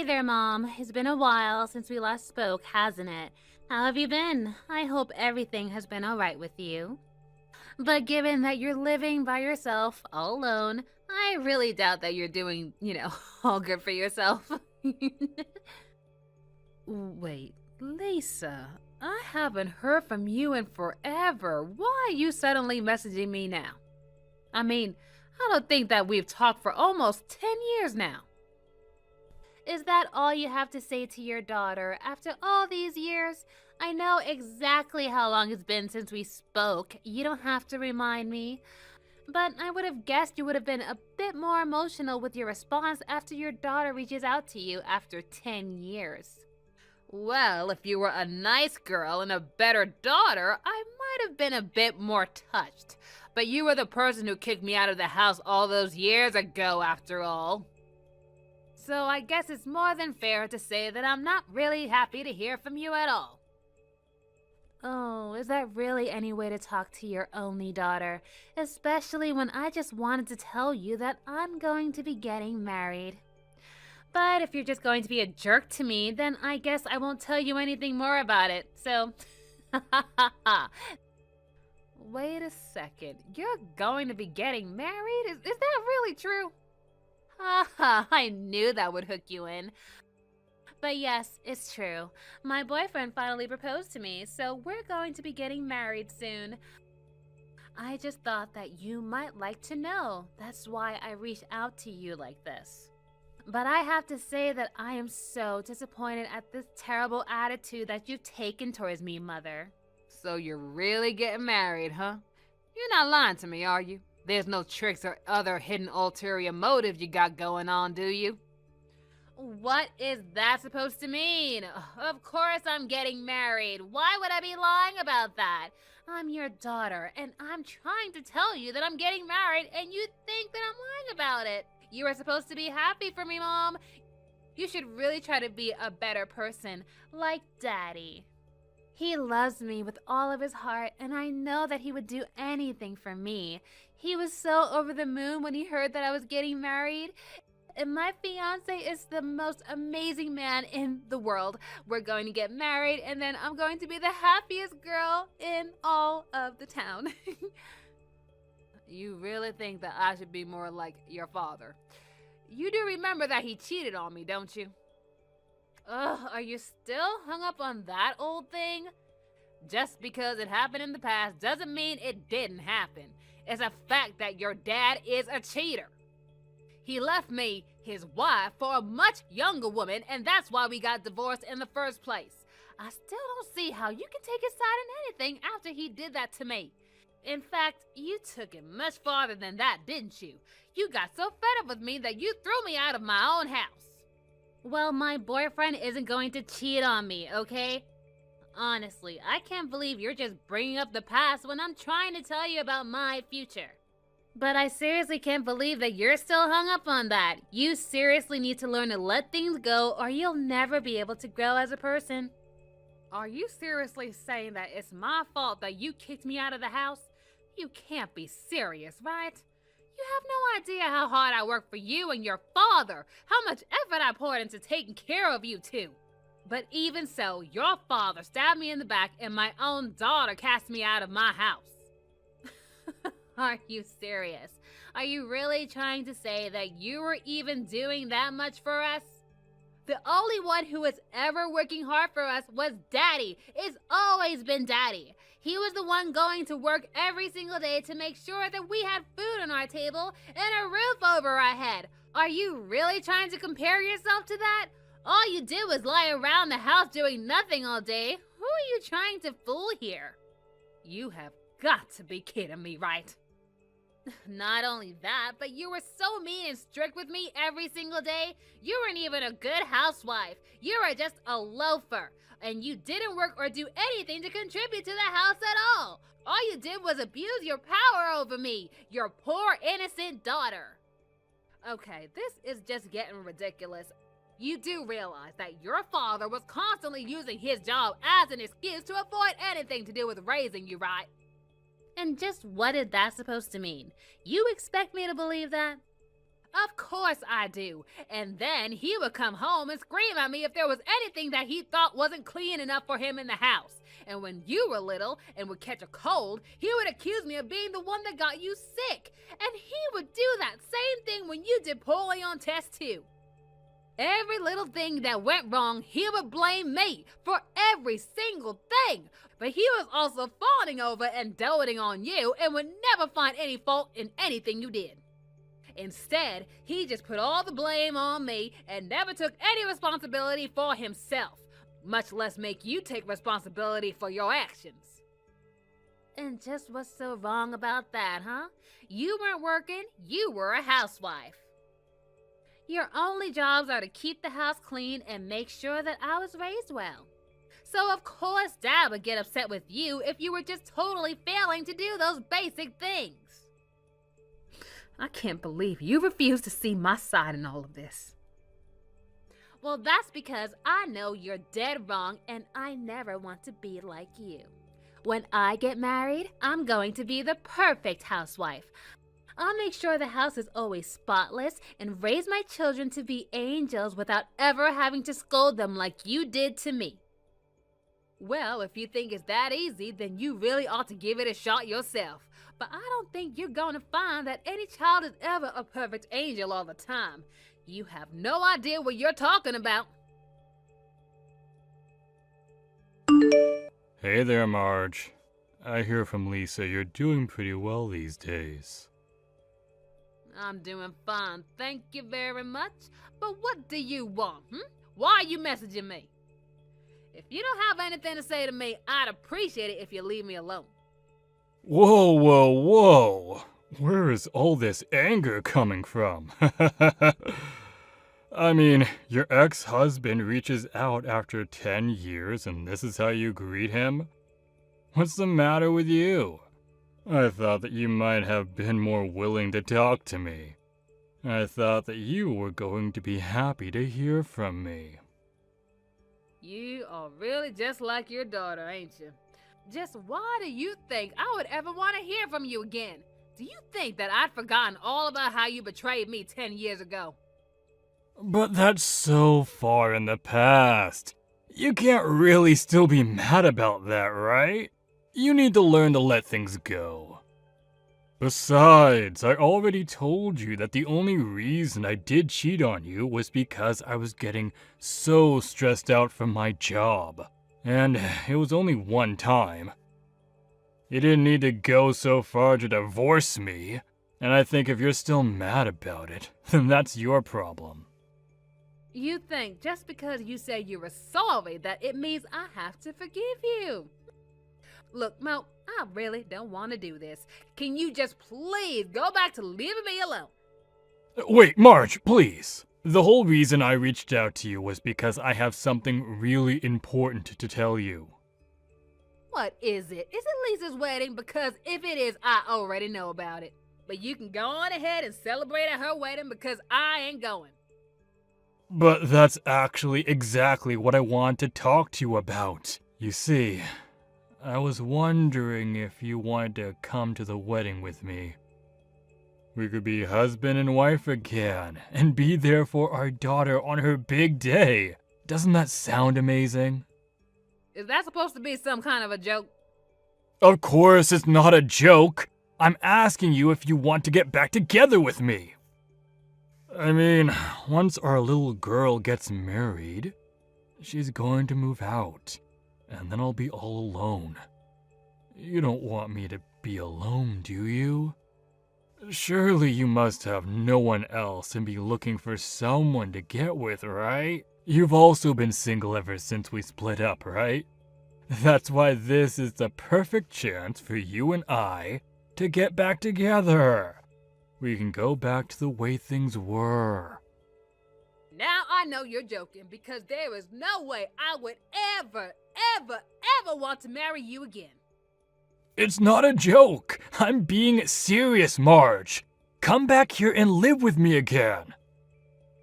Hey there, Mom. It's been a while since we last spoke, hasn't it? How have you been? I hope everything has been alright with you. But given that you're living by yourself, all alone, I really doubt that you're doing, all good for yourself. Wait, Lisa, I haven't heard from you in forever. Why are you suddenly messaging me now? I mean, I don't think that we've talked for almost 10 years now. Is that all you have to say to your daughter after all these years? I know exactly how long it's been since we spoke. You don't have to remind me. But I would have guessed you would have been a bit more emotional with your response after your daughter reaches out to you after 10 years. Well, if you were a nice girl and a better daughter, I might have been a bit more touched. But you were the person who kicked me out of the house all those years ago, after all. So I guess it's more than fair to say that I'm not really happy to hear from you at all. Oh, is that really any way to talk to your only daughter? Especially when I just wanted to tell you that I'm going to be getting married. But if you're just going to be a jerk to me, then I guess I won't tell you anything more about it, so... Wait a second, you're going to be getting married? Is that really true? Haha, I knew that would hook you in. But yes, it's true. My boyfriend finally proposed to me, so we're going to be getting married soon. I just thought that you might like to know. That's why I reached out to you like this. But I have to say that I am so disappointed at this terrible attitude that you've taken towards me, Mother. So you're really getting married, huh? You're not lying to me, are you? There's no tricks or other hidden ulterior motives you got going on, do you? What is that supposed to mean? Of course I'm getting married. Why would I be lying about that? I'm your daughter, and I'm trying to tell you that I'm getting married, and you think that I'm lying about it. You are supposed to be happy for me, Mom. You should really try to be a better person, like Daddy. He loves me with all of his heart, and I know that he would do anything for me. He was so over the moon when he heard that I was getting married. And my fiance is the most amazing man in the world. We're going to get married, and then I'm going to be the happiest girl in all of the town. You really think that I should be more like your father? You do remember that he cheated on me, don't you? Ugh, are you still hung up on that old thing? Just because it happened in the past doesn't mean it didn't happen. It's a fact that your dad is a cheater. He left me, his wife, for a much younger woman, and that's why we got divorced in the first place. I still don't see how you can take his side in anything after he did that to me. In fact, you took it much farther than that, didn't you? You got so fed up with me that you threw me out of my own house. Well, my boyfriend isn't going to cheat on me, okay? Honestly, I can't believe you're just bringing up the past when I'm trying to tell you about my future. But I seriously can't believe that you're still hung up on that. You seriously need to learn to let things go, or you'll never be able to grow as a person. Are you seriously saying that it's my fault that you kicked me out of the house? You can't be serious, right? You have no idea how hard I worked for you and your father, how much effort I poured into taking care of you two. But even so, your father stabbed me in the back and my own daughter cast me out of my house. Are you serious? Are you really trying to say that you were even doing that much for us? The only one who was ever working hard for us was Daddy. It's always been Daddy. He was the one going to work every single day to make sure that we had food on our table and a roof over our head. Are you really trying to compare yourself to that? All you did was lie around the house doing nothing all day. Who are you trying to fool here? You have got to be kidding me, right? Not only that, but you were so mean and strict with me every single day. You weren't even a good housewife. You were just a loafer. And you didn't work or do anything to contribute to the house at all. All you did was abuse your power over me, your poor innocent daughter. Okay, this is just getting ridiculous. You do realize that your father was constantly using his job as an excuse to avoid anything to do with raising you, right? And just what is that supposed to mean? You expect me to believe that? Of course I do. And then he would come home and scream at me if there was anything that he thought wasn't clean enough for him in the house. And when you were little and would catch a cold, he would accuse me of being the one that got you sick. And he would do that same thing when you did poorly on test too. Every little thing that went wrong, he would blame me for every single thing. But he was also fawning over and doting on you and would never find any fault in anything you did. Instead, he just put all the blame on me and never took any responsibility for himself, much less make you take responsibility for your actions. And just what's so wrong about that, huh? You weren't working, you were a housewife. Your only jobs are to keep the house clean and make sure that I was raised well. So of course Dad would get upset with you if you were just totally failing to do those basic things. I can't believe you refuse to see my side in all of this. Well, that's because I know you're dead wrong and I never want to be like you. When I get married, I'm going to be the perfect housewife. I'll make sure the house is always spotless and raise my children to be angels without ever having to scold them like you did to me. Well, if you think it's that easy, then you really ought to give it a shot yourself. But I don't think you're going to find that any child is ever a perfect angel all the time. You have no idea what you're talking about. Hey there, Marge. I hear from Lisa you're doing pretty well these days. I'm doing fine, thank you very much. But what do you want, Why are you messaging me? If you don't have anything to say to me, I'd appreciate it if you leave me alone. Whoa, whoa, whoa! Where is all this anger coming from? I mean, your ex-husband reaches out after 10 years and this is how you greet him? What's the matter with you? I thought that you might have been more willing to talk to me. I thought that you were going to be happy to hear from me. You are really just like your daughter, ain't you? Just why do you think I would ever want to hear from you again? Do you think that I'd forgotten all about how you betrayed me 10 years ago? But that's so far in the past. You can't really still be mad about that, right? You need to learn to let things go. Besides, I already told you that the only reason I did cheat on you was because I was getting so stressed out from my job. And it was only one time. You didn't need to go so far to divorce me. And I think if you're still mad about it, then that's your problem. You think just because you say you were sorry that it means I have to forgive you? Look, Mo, I really don't want to do this. Can you just please go back to leaving me alone? Wait, Marge, please. The whole reason I reached out to you was because I have something really important to tell you. What is it? Is it Lisa's wedding? Because if it is, I already know about it. But you can go on ahead and celebrate at her wedding because I ain't going. But that's actually exactly what I want to talk to you about. You see, I was wondering if you wanted to come to the wedding with me. We could be husband and wife again, and be there for our daughter on her big day. Doesn't that sound amazing? Is that supposed to be some kind of a joke? Of course it's not a joke. I'm asking you if you want to get back together with me. I mean, once our little girl gets married, she's going to move out, and then I'll be all alone. You don't want me to be alone, do you? Surely you must have no one else and be looking for someone to get with, right? You've also been single ever since we split up, right? That's why this is the perfect chance for you and I to get back together. We can go back to the way things were. Now I know you're joking because there is no way I would ever want to marry you again. It's not a joke. I'm being serious, Marge. Come back here and live with me again.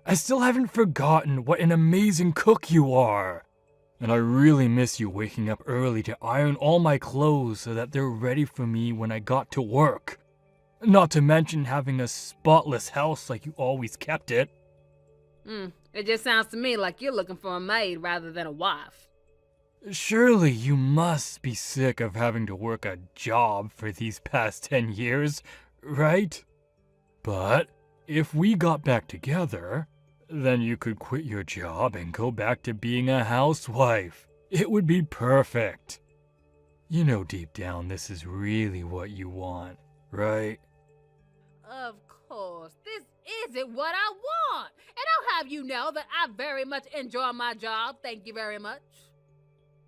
I still haven't forgotten what an amazing cook you are. And I really miss you waking up early to iron all my clothes so that they're ready for me when I got to work. Not to mention having a spotless house like you always kept it. It just sounds to me like you're looking for a maid rather than a wife. Surely you must be sick of having to work a job for these past 10 years, right? But if we got back together, then you could quit your job and go back to being a housewife. It would be perfect. You know deep down this is really what you want, right? Of course, this isn't what I want. And I'll have you know that I very much enjoy my job, thank you very much.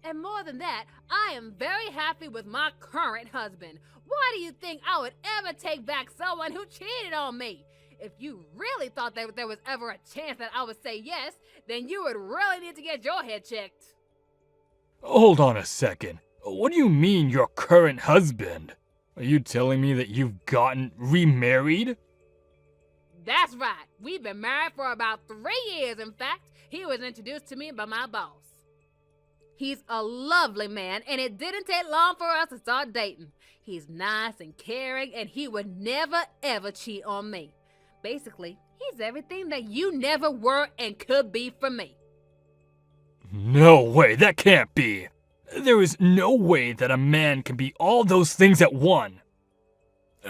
And more than that, I am very happy with my current husband. Why do you think I would ever take back someone who cheated on me? If you really thought that there was ever a chance that I would say yes, then you would really need to get your head checked. Hold on a second. What do you mean, your current husband? Are you telling me that you've gotten remarried? That's right. We've been married for about 3 years, in fact. He was introduced to me by my boss. He's a lovely man, and it didn't take long for us to start dating. He's nice and caring, and he would never, ever cheat on me. Basically, he's everything that you never were and could be for me. No way, that can't be. There is no way that a man can be all those things at one.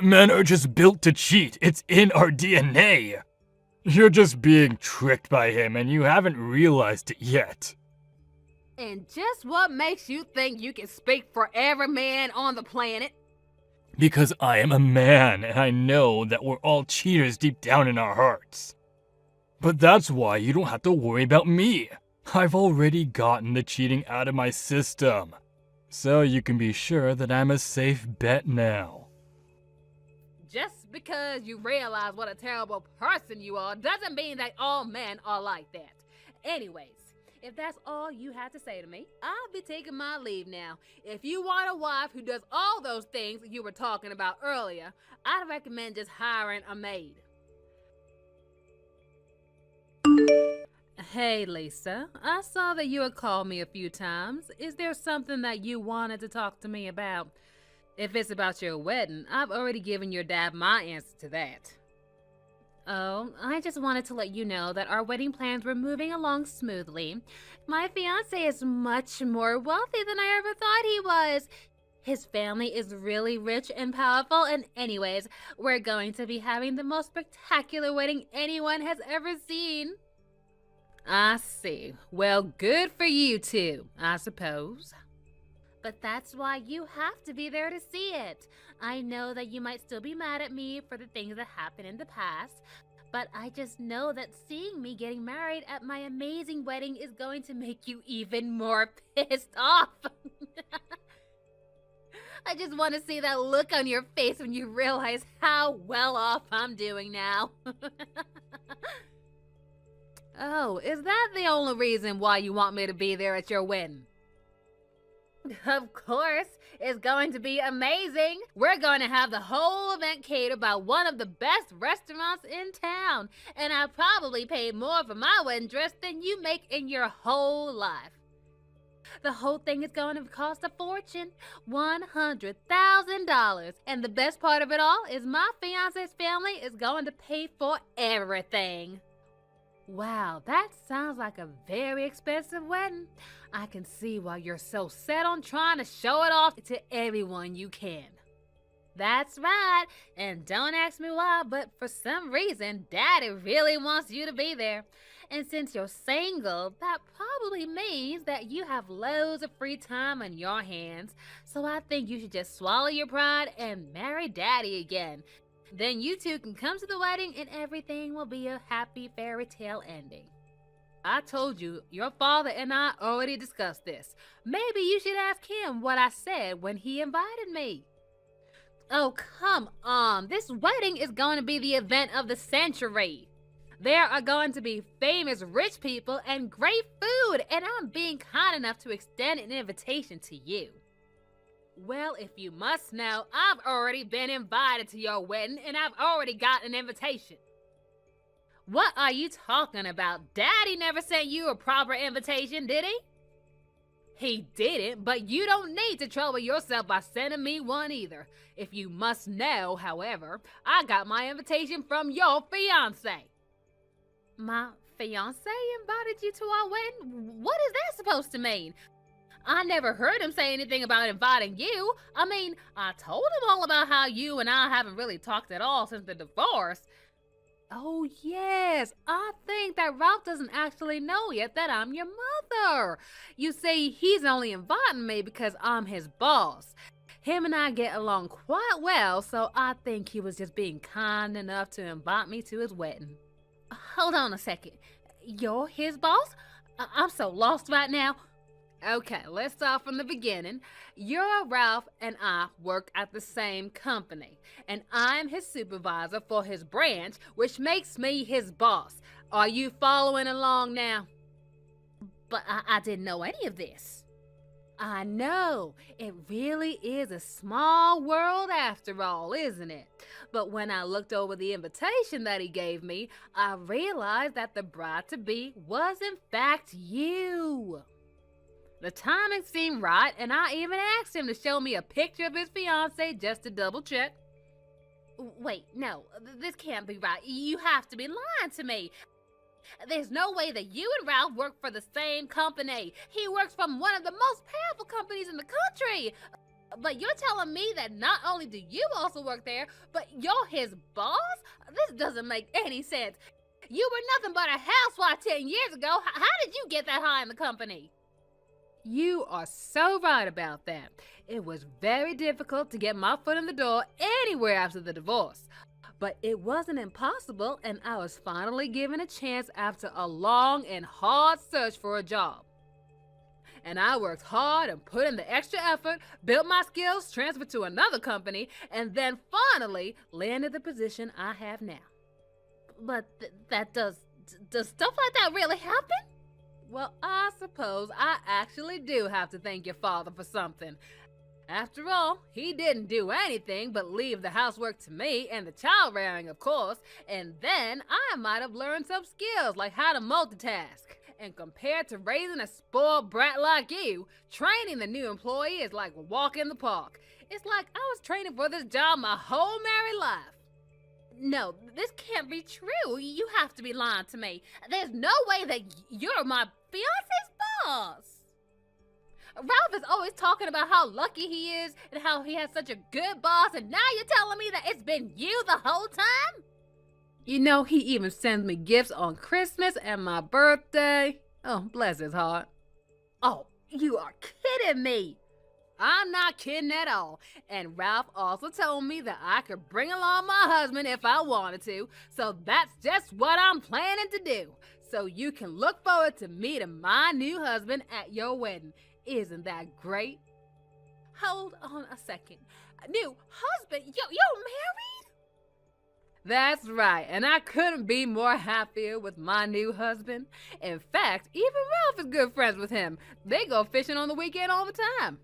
Men are just built to cheat. It's in our DNA. You're just being tricked by him, and you haven't realized it yet. And just what makes you think you can speak for every man on the planet? Because I am a man, and I know that we're all cheaters deep down in our hearts. But that's why you don't have to worry about me. I've already gotten the cheating out of my system. So you can be sure that I'm a safe bet now. Just because you realize what a terrible person you are doesn't mean that all men are like that. Anyways, if that's all you have to say to me, I'll be taking my leave now. If you want a wife who does all those things you were talking about earlier, I'd recommend just hiring a maid. Hey, Lisa, I saw that you had called me a few times. Is there something that you wanted to talk to me about? If it's about your wedding, I've already given your dad my answer to that. Oh, I just wanted to let you know that our wedding plans were moving along smoothly. My fiancé is much more wealthy than I ever thought he was. His family is really rich and powerful, and anyways, we're going to be having the most spectacular wedding anyone has ever seen. I see. Well, good for you two, I suppose. But that's why you have to be there to see it. I know that you might still be mad at me for the things that happened in the past, but I just know that seeing me getting married at my amazing wedding is going to make you even more pissed off. I just want to see that look on your face when you realize how well off I'm doing now. Oh, is that the only reason why you want me to be there at your wedding? Of course, it's going to be amazing. We're going to have the whole event catered by one of the best restaurants in town, and I probably paid more for my wedding dress than you make in your whole life. The whole thing is going to cost a fortune, $100,000, and the best part of it all is my fiance's family is going to pay for everything. Wow, that sounds like a very expensive wedding. I can see why you're so set on trying to show it off to everyone you can. That's right, and don't ask me why, but for some reason, Daddy really wants you to be there. And since you're single, that probably means that you have loads of free time on your hands. So I think you should just swallow your pride and marry Daddy again. Then you two can come to the wedding and everything will be a happy fairy tale ending. I told you, your father and I already discussed this. Maybe you should ask him what I said when he invited me. Oh, come on. This wedding is going to be the event of the century. There are going to be famous rich people and great food, and I'm being kind enough to extend an invitation to you. Well, if you must know, I've already been invited to your wedding, and I've already got an invitation. What are you talking about? Daddy never sent you a proper invitation, did he? He didn't, but you don't need to trouble yourself by sending me one either. If you must know, however, I got my invitation from your fiancé. My fiancé invited you to our wedding? What is that supposed to mean? I never heard him say anything about inviting you. I mean, I told him all about how you and I haven't really talked at all since the divorce. Oh, yes, I think that Ralph doesn't actually know yet that I'm your mother. You see, he's only inviting me because I'm his boss. Him and I get along quite well, so I think he was just being kind enough to invite me to his wedding. Hold on a second. You're his boss? I'm so lost right now. Okay, let's start from the beginning. Your Ralph and I work at the same company, and I'm his supervisor for his branch, which makes me his boss. Are you following along now? But I didn't know any of this. I know, it really is a small world after all, isn't it? But when I looked over the invitation that he gave me, I realized that the bride-to-be was in fact you. The timing seemed right, and I even asked him to show me a picture of his fiancée just to double check. Wait, no, this can't be right. You have to be lying to me. There's no way that you and Ralph work for the same company. He works from one of the most powerful companies in the country. But you're telling me that not only do you also work there, but you're his boss? This doesn't make any sense. You were nothing but a housewife 10 years ago. How did you get that high in the company? You are so right about that. It was very difficult to get my foot in the door anywhere after the divorce. But it wasn't impossible, and I was finally given a chance after a long and hard search for a job. And I worked hard and put in the extra effort, built my skills, transferred to another company, and then finally landed the position I have now. But does stuff like that really happen? Well, I suppose I actually do have to thank your father for something. After all, he didn't do anything but leave the housework to me and the child rearing, of course, and then I might have learned some skills like how to multitask. And compared to raising a spoiled brat like you, training the new employee is like a walk in the park. It's like I was training for this job my whole married life. No, this can't be true. You have to be lying to me. There's no way that you're my fiance's boss. Ralph is always talking about how lucky he is and how he has such a good boss, and now you're telling me that it's been you the whole time? You know, he even sends me gifts on Christmas and my birthday. Oh, bless his heart. Oh, you are kidding me. I'm not kidding at all. And Ralph also told me that I could bring along my husband if I wanted to. So that's just what I'm planning to do. So you can look forward to meeting my new husband at your wedding. Isn't that great? Hold on a second. New husband? You're married? That's right, and I couldn't be more happier with my new husband. In fact, even Ralph is good friends with him. They go fishing on the weekend all the time.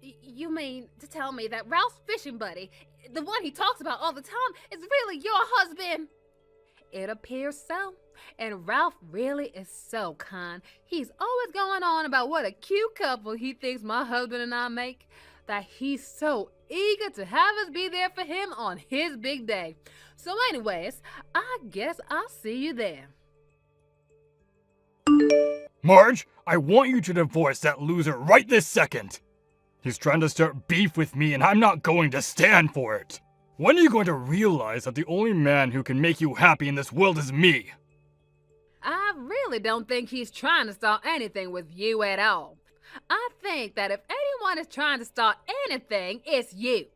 You mean to tell me that Ralph's fishing buddy, the one he talks about all the time, is really your husband? It appears so. And Ralph really is so kind. He's always going on about what a cute couple he thinks my husband and I make, that he's so eager to have us be there for him on his big day. So anyways, I guess I'll see you there. Marge, I want you to divorce that loser right this second. He's trying to start beef with me and I'm not going to stand for it. When are you going to realize that the only man who can make you happy in this world is me? I really don't think he's trying to start anything with you at all. I think that if anyone is trying to start anything, it's you.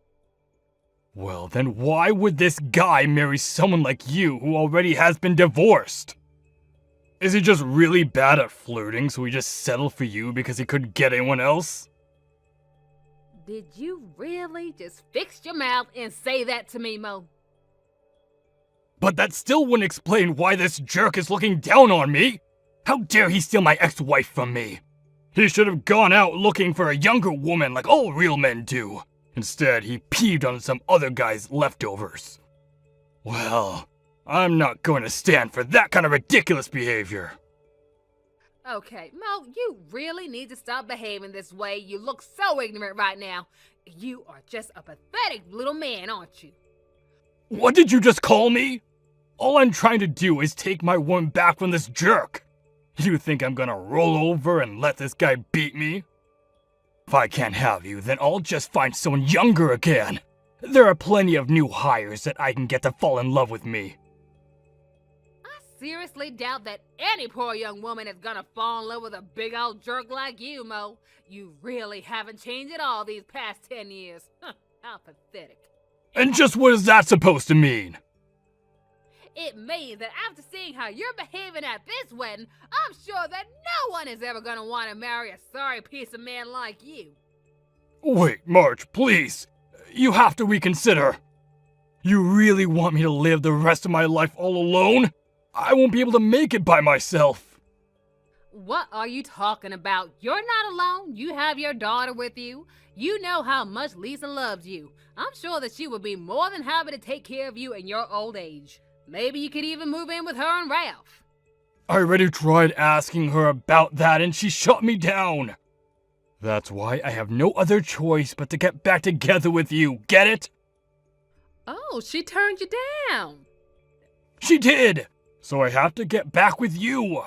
Well, then why would this guy marry someone like you who already has been divorced? Is he just really bad at flirting, so he just settled for you because he couldn't get anyone else? Did you really just fix your mouth and say that to me, Mo? But that still wouldn't explain why this jerk is looking down on me. How dare he steal my ex-wife from me? He should have gone out looking for a younger woman like all real men do. Instead, he peeved on some other guy's leftovers. Well, I'm not going to stand for that kind of ridiculous behavior. Okay, Mo, you really need to stop behaving this way. You look so ignorant right now. You are just a pathetic little man, aren't you? What did you just call me? All I'm trying to do is take my woman back from this jerk. You think I'm gonna roll over and let this guy beat me? If I can't have you, then I'll just find someone younger again. There are plenty of new hires that I can get to fall in love with me. I seriously doubt that any poor young woman is gonna fall in love with a big old jerk like you, Mo. You really haven't changed at all these past 10 years. How pathetic. And just what is that supposed to mean? It means that after seeing how you're behaving at this wedding, I'm sure that no one is ever gonna want to marry a sorry piece of man like you. Wait, Marge, please. You have to reconsider. You really want me to live the rest of my life all alone? I won't be able to make it by myself. What are you talking about? You're not alone. You have your daughter with you. You know how much Lisa loves you. I'm sure that she would be more than happy to take care of you in your old age. Maybe you could even move in with her and Ralph. I already tried asking her about that and she shut me down. That's why I have no other choice but to get back together with you, get it? Oh, she turned you down. She did! So I have to get back with you.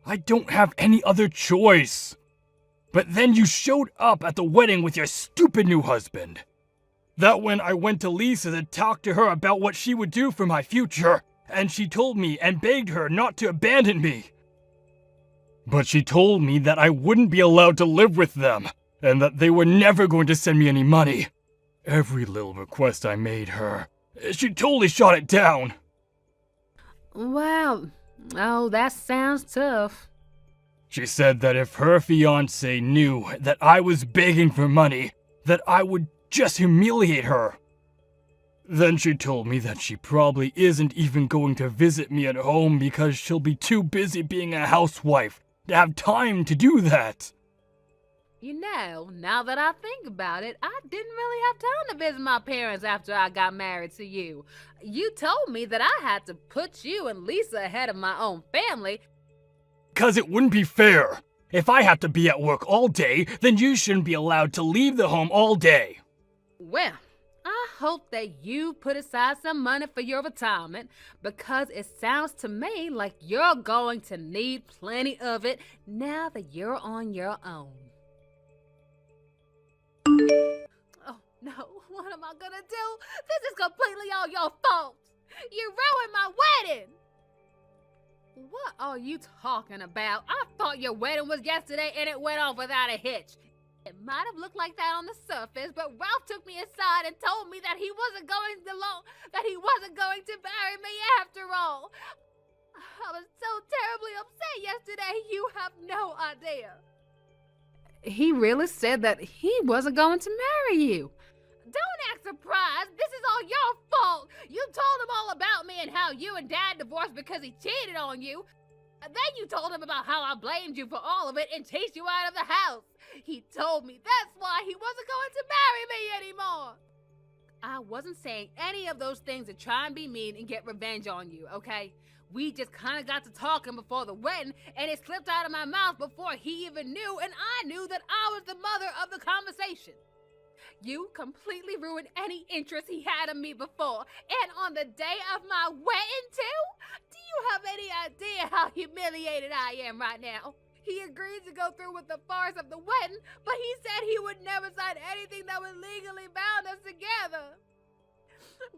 I don't have any other choice. But then you showed up at the wedding with your stupid new husband. That when I went to Lisa to talk to her about what she would do for my future, and she told me and begged her not to abandon me. But she told me that I wouldn't be allowed to live with them, and that they were never going to send me any money. Every little request I made her, she totally shot it down. Wow. Oh, that sounds tough. She said that if her fiancé knew that I was begging for money, that I would just humiliate her. Then she told me that she probably isn't even going to visit me at home because she'll be too busy being a housewife to have time to do that. You know, now that I think about it, I didn't really have time to visit my parents after I got married to you. You told me that I had to put you and Lisa ahead of my own family. 'Cause it wouldn't be fair. If I have to be at work all day, then you shouldn't be allowed to leave the home all day. Well, I hope that you put aside some money for your retirement, because it sounds to me like you're going to need plenty of it now that you're on your own. Oh no, what am I gonna do? This is completely all your fault. You ruined my wedding. What are you talking about? I thought your wedding was yesterday and it went off without a hitch. It might have looked like that on the surface, but Ralph took me aside and told me that he wasn't going to marry me after all. I was so terribly upset yesterday, you have no idea. He really said that he wasn't going to marry you. Don't act surprised. This is all your fault. You told him all about me and how you and Dad divorced because he cheated on you. Then you told him about how I blamed you for all of it and chased you out of the house. He told me that's why he wasn't going to marry me anymore. I wasn't saying any of those things to try and be mean and get revenge on you, okay? We just kind of got to talking before the wedding, and it slipped out of my mouth before he even knew, and I knew that I was the mother of the conversation. You completely ruined any interest he had in me before, and on the day of my wedding too? Do you have any idea how humiliated I am right now? He agreed to go through with the farce of the wedding, but he said he would never sign anything that would legally bound us together.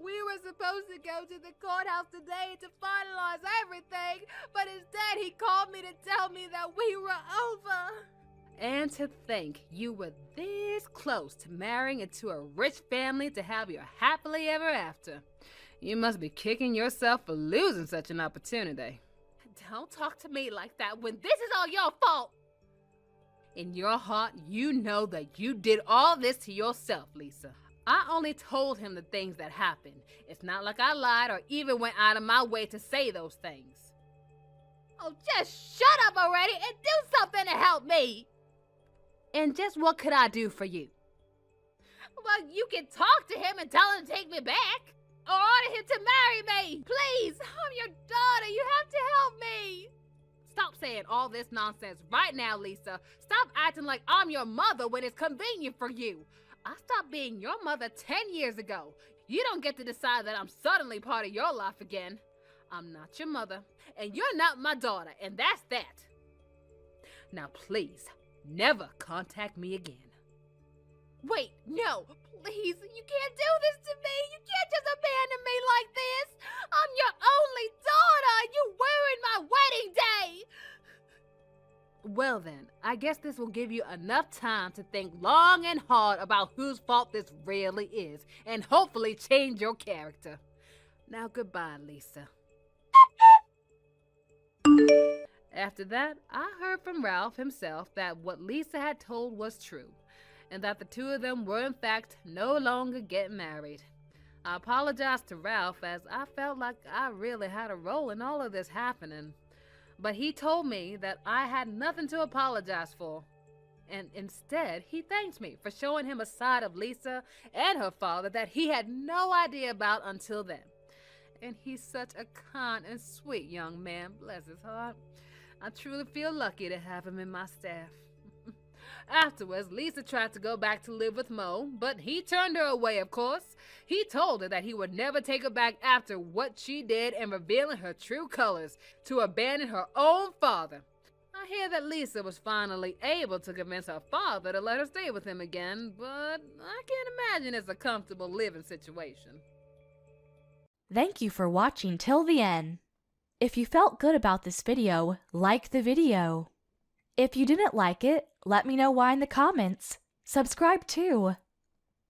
We were supposed to go to the courthouse today to finalize everything, but instead he called me to tell me that we were over. And to think you were this close to marrying into a rich family to have your happily ever after. You must be kicking yourself for losing such an opportunity. Don't talk to me like that when this is all your fault. In your heart, you know that you did all this to yourself, Lisa. I only told him the things that happened. It's not like I lied or even went out of my way to say those things. Oh, just shut up already and do something to help me. And just what could I do for you? Well, you can talk to him and tell him to take me back. Or order him to marry me. Please, I'm your daughter. You have to help me. Stop saying all this nonsense right now, Lisa. Stop acting like I'm your mother when it's convenient for you. I stopped being your mother 10 years ago. You don't get to decide that I'm suddenly part of your life again. I'm not your mother, and you're not my daughter, and that's that. Now please, never contact me again. Wait, no, please, you can't do this to me. You can't just abandon me like this. I'm your only daughter, and you ruined my wedding day. Well then, I guess this will give you enough time to think long and hard about whose fault this really is, and hopefully change your character. Now goodbye, Lisa. After that, I heard from Ralph himself that what Lisa had told was true, and that the two of them were in fact no longer getting married. I apologized to Ralph as I felt like I really had a role in all of this happening. But he told me that I had nothing to apologize for, and instead he thanked me for showing him a side of Lisa and her father that he had no idea about until then. And he's such a kind and sweet young man, bless his heart. I truly feel lucky to have him in my staff. Afterwards, Lisa tried to go back to live with Mo, but he turned her away, of course. He told her that he would never take her back after what she did in revealing her true colors, to abandon her own father. I hear that Lisa was finally able to convince her father to let her stay with him again, but I can't imagine it's a comfortable living situation. Thank you for watching till the end. If you felt good about this video, like the video. If you didn't like it, let me know why in the comments. Subscribe too.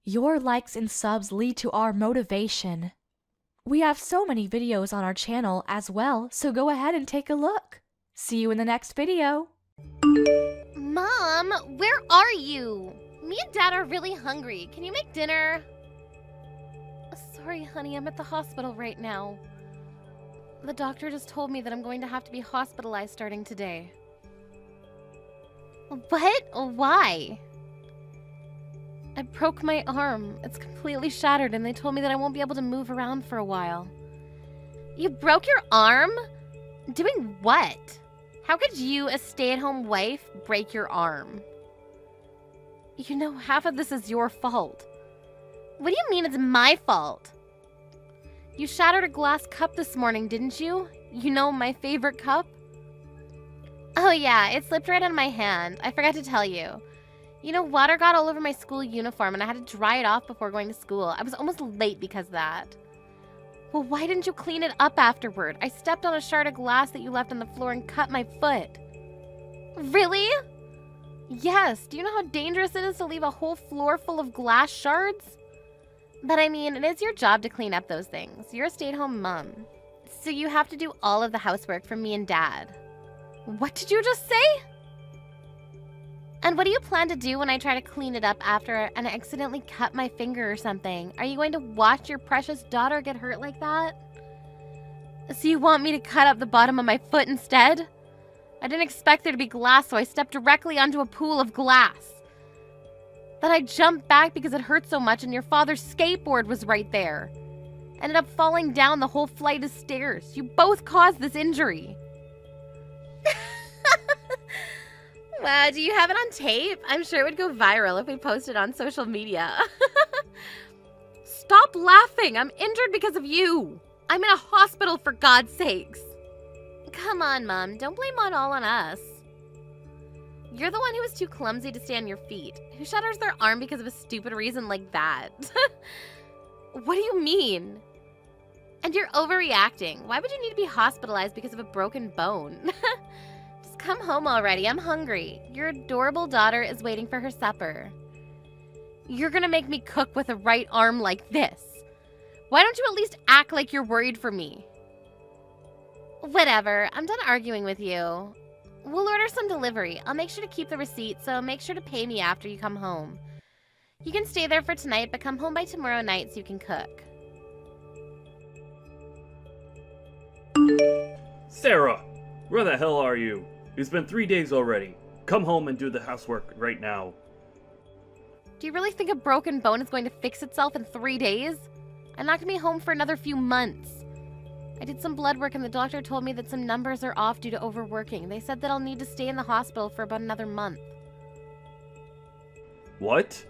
Your likes and subs lead to our motivation. We have so many videos on our channel as well, so go ahead and take a look. See you in the next video. Mom, where are you? Me and Dad are really hungry. Can you make dinner? Sorry, honey, I'm at the hospital right now. The doctor just told me that I'm going to have to be hospitalized starting today. What? Why? I broke my arm. It's completely shattered, and they told me that I won't be able to move around for a while. You broke your arm? Doing what? How could you, a stay-at-home wife, break your arm? You know, half of this is your fault. What do you mean it's my fault? You shattered a glass cup this morning, didn't you? You know, my favorite cup? Oh yeah, it slipped right out of my hand. I forgot to tell you. You know, water got all over my school uniform and I had to dry it off before going to school. I was almost late because of that. Well, why didn't you clean it up afterward? I stepped on a shard of glass that you left on the floor and cut my foot. Really? Yes. Do you know how dangerous it is to leave a whole floor full of glass shards? But I mean, it is your job to clean up those things. You're a stay-at-home mom. So you have to do all of the housework for me and Dad. What did you just say? And what do you plan to do when I try to clean it up after and I accidentally cut my finger or something? Are you going to watch your precious daughter get hurt like that? So you want me to cut up the bottom of my foot instead? I didn't expect there to be glass, so I stepped directly onto a pool of glass. Then I jumped back because it hurt so much and your father's skateboard was right there. Ended up falling down the whole flight of stairs. You both caused this injury. Wow, do you have it on tape? I'm sure it would go viral if we posted on social media. Stop laughing. I'm injured because of you. I'm in a hospital, for God's sakes. Come on, Mom. Don't blame it all on us. You're the one who was too clumsy to stay on your feet. Who shatters their arm because of a stupid reason like that? What do you mean? And you're overreacting. Why would you need to be hospitalized because of a broken bone? Just come home already. I'm hungry. Your adorable daughter is waiting for her supper. You're gonna make me cook with a right arm like this. Why don't you at least act like you're worried for me? Whatever. I'm done arguing with you. We'll order some delivery. I'll make sure to keep the receipt, so make sure to pay me after you come home. You can stay there for tonight, but come home by tomorrow night so you can cook. Sarah! Where the hell are you? It's been 3 days already. Come home and do the housework right now. Do you really think a broken bone is going to fix itself in 3 days? I'm not going to be home for another few months. I did some blood work and the doctor told me that some numbers are off due to overworking. They said that I'll need to stay in the hospital for about another month. What?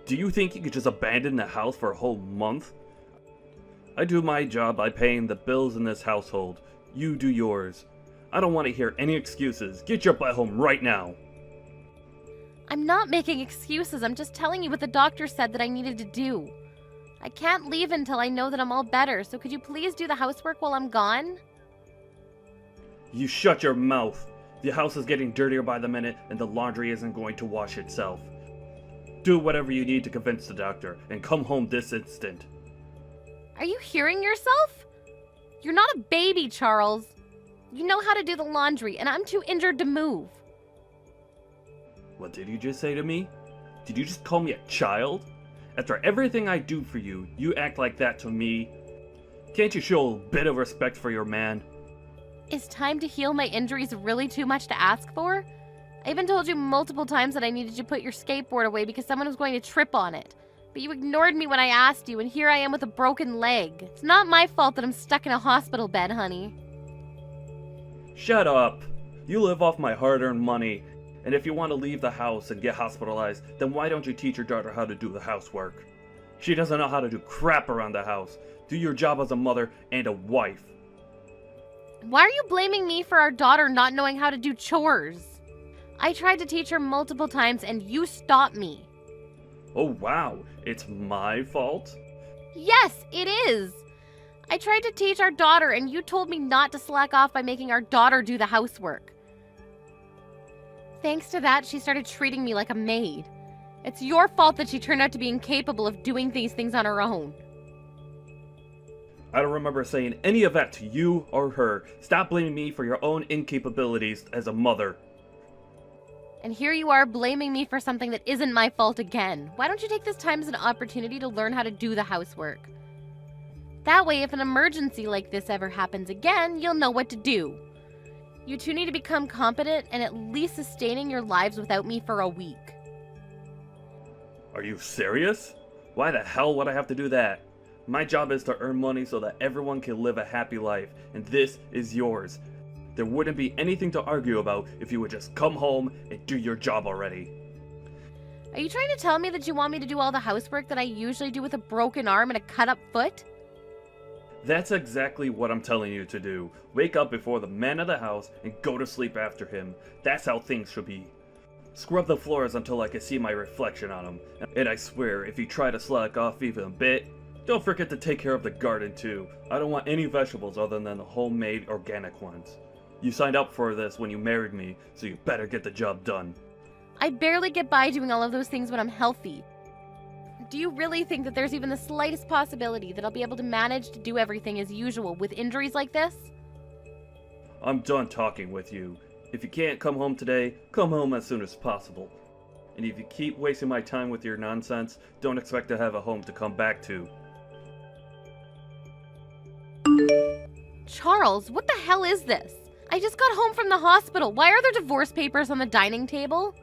Do you think you could just abandon the house for a whole month? I do my job by paying the bills in this household. You do yours. I don't want to hear any excuses. Get your butt home right now. I'm not making excuses. I'm just telling you what the doctor said that I needed to do. I can't leave until I know that I'm all better, so could you please do the housework while I'm gone? You shut your mouth. The house is getting dirtier by the minute and the laundry isn't going to wash itself. Do whatever you need to convince the doctor and come home this instant. Are you hearing yourself? You're not a baby, Charles. You know how to do the laundry, and I'm too injured to move. What did you just say to me? Did you just call me a child? After everything I do for you, you act like that to me? Can't you show a bit of respect for your man? Is time to heal my injuries really too much to ask for? I even told you multiple times that I needed to put your skateboard away because someone was going to trip on it. But you ignored me when I asked you, and here I am with a broken leg. It's not my fault that I'm stuck in a hospital bed, honey. Shut up. You live off my hard-earned money. And if you want to leave the house and get hospitalized, then why don't you teach your daughter how to do the housework? She doesn't know how to do crap around the house. Do your job as a mother and a wife. Why are you blaming me for our daughter not knowing how to do chores? I tried to teach her multiple times and you stopped me. Oh wow, it's my fault? Yes, it is. I tried to teach our daughter and you told me not to slack off by making our daughter do the housework. Thanks to that, she started treating me like a maid. It's your fault that she turned out to be incapable of doing these things on her own. I don't remember saying any of that to you or her. Stop blaming me for your own incapabilities as a mother. And here you are blaming me for something that isn't my fault again. Why don't you take this time as an opportunity to learn how to do the housework? That way, if an emergency like this ever happens again, you'll know what to do. You two need to become competent and at least sustaining your lives without me for a week. Are you serious? Why the hell would I have to do that? My job is to earn money so that everyone can live a happy life, and this is yours. There wouldn't be anything to argue about if you would just come home and do your job already. Are you trying to tell me that you want me to do all the housework that I usually do with a broken arm and a cut-up foot? That's exactly what I'm telling you to do. Wake up before the man of the house and go to sleep after him. That's how things should be. Scrub the floors until I can see my reflection on them. And I swear, if you try to slack off even a bit, don't forget to take care of the garden too. I don't want any vegetables other than the homemade organic ones. You signed up for this when you married me, so you better get the job done. I barely get by doing all of those things when I'm healthy. Do you really think that there's even the slightest possibility that I'll be able to manage to do everything as usual with injuries like this? I'm done talking with you. If you can't come home today, come home as soon as possible. And if you keep wasting my time with your nonsense, don't expect to have a home to come back to. Charles, what the hell is this? I just got home from the hospital. Why are there divorce papers on the dining table?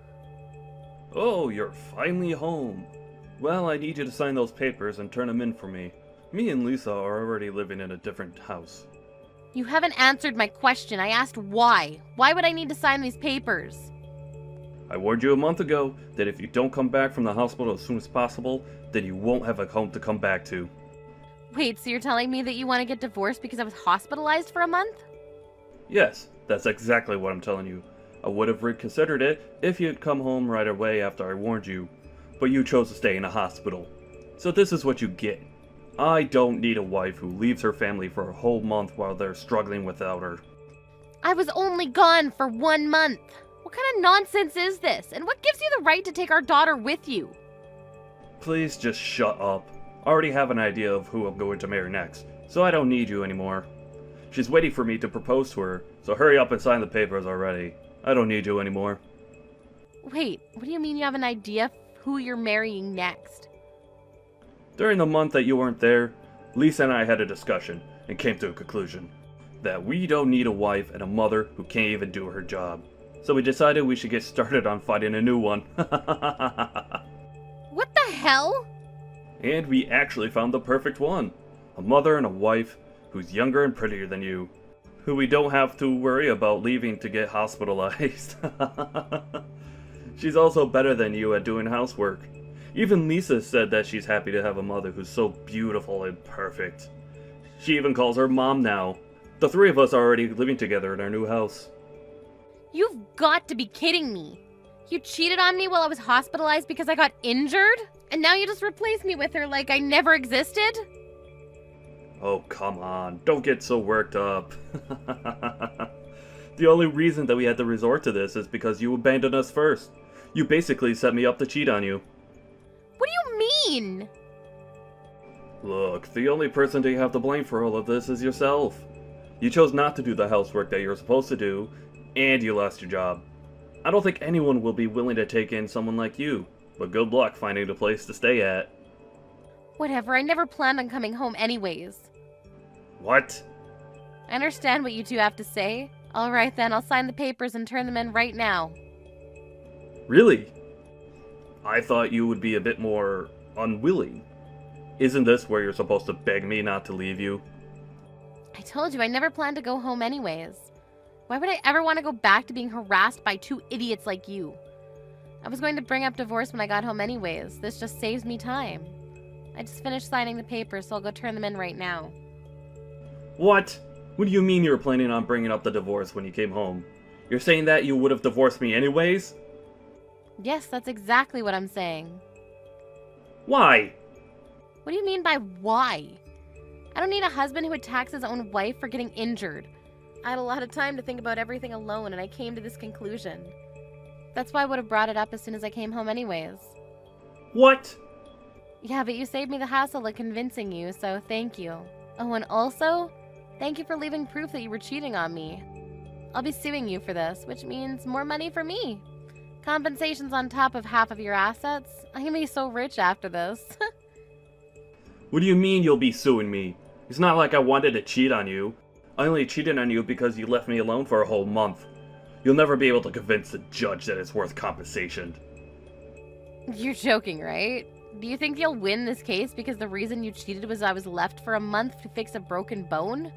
Oh, you're finally home. Well, I need you to sign those papers and turn them in for me. Me and Lisa are already living in a different house. You haven't answered my question. I asked why. Why would I need to sign these papers? I warned you a month ago that if you don't come back from the hospital as soon as possible, then you won't have a home to come back to. Wait, so you're telling me that you want to get divorced because I was hospitalized for a month? Yes, that's exactly what I'm telling you. I would have reconsidered it if you'd come home right away after I warned you, but you chose to stay in a hospital. So this is what you get. I don't need a wife who leaves her family for a whole month while they're struggling without her. I was only gone for 1 month. What kind of nonsense is this? And what gives you the right to take our daughter with you? Please just shut up. I already have an idea of who I'm going to marry next, so I don't need you anymore. She's waiting for me to propose to her, so hurry up and sign the papers already. I don't need you anymore. Wait, what do you mean you have an idea of who you're marrying next? During the month that you weren't there, Lisa and I had a discussion and came to a conclusion that we don't need a wife and a mother who can't even do her job. So we decided we should get started on finding a new one. What the hell? And we actually found the perfect one. A mother and a wife. who's younger and prettier than you, who we don't have to worry about leaving to get hospitalized. She's also better than you at doing housework. Even Lisa said that she's happy to have a mother who's so beautiful and perfect. She even calls her mom now. The three of us are already living together in our new house. You've got to be kidding me. You cheated on me while I was hospitalized because I got injured? And now you just replace me with her like I never existed? Oh, come on. Don't get so worked up. The only reason that we had to resort to this is because you abandoned us first. You basically set me up to cheat on you. What do you mean? Look, the only person that you have to blame for all of this is yourself. You chose not to do the housework that you're supposed to do, and you lost your job. I don't think anyone will be willing to take in someone like you, but good luck finding a place to stay at. Whatever, I never planned on coming home anyways. What? I understand what you two have to say. Alright then, I'll sign the papers and turn them in right now. Really? I thought you would be a bit more unwilling. Isn't this where you're supposed to beg me not to leave you? I told you I never planned to go home anyways. Why would I ever want to go back to being harassed by two idiots like you? I was going to bring up divorce when I got home anyways. This just saves me time. I just finished signing the papers, so I'll go turn them in right now. What? What do you mean you were planning on bringing up the divorce when you came home? You're saying that you would have divorced me anyways? Yes, that's exactly what I'm saying. Why? What do you mean by why? I don't need a husband who attacks his own wife for getting injured. I had a lot of time to think about everything alone, and I came to this conclusion. That's why I would have brought it up as soon as I came home anyways. What? Yeah, but you saved me the hassle of convincing you, so thank you. Oh, and also, thank you for leaving proof that you were cheating on me. I'll be suing you for this, which means more money for me. Compensation's on top of half of your assets. I'm gonna be so rich after this. What do you mean you'll be suing me? It's not like I wanted to cheat on you. I only cheated on you because you left me alone for a whole month. You'll never be able to convince the judge that it's worth compensation. You're joking, right? Do you think you'll win this case because the reason you cheated was I was left for a month to fix a broken bone?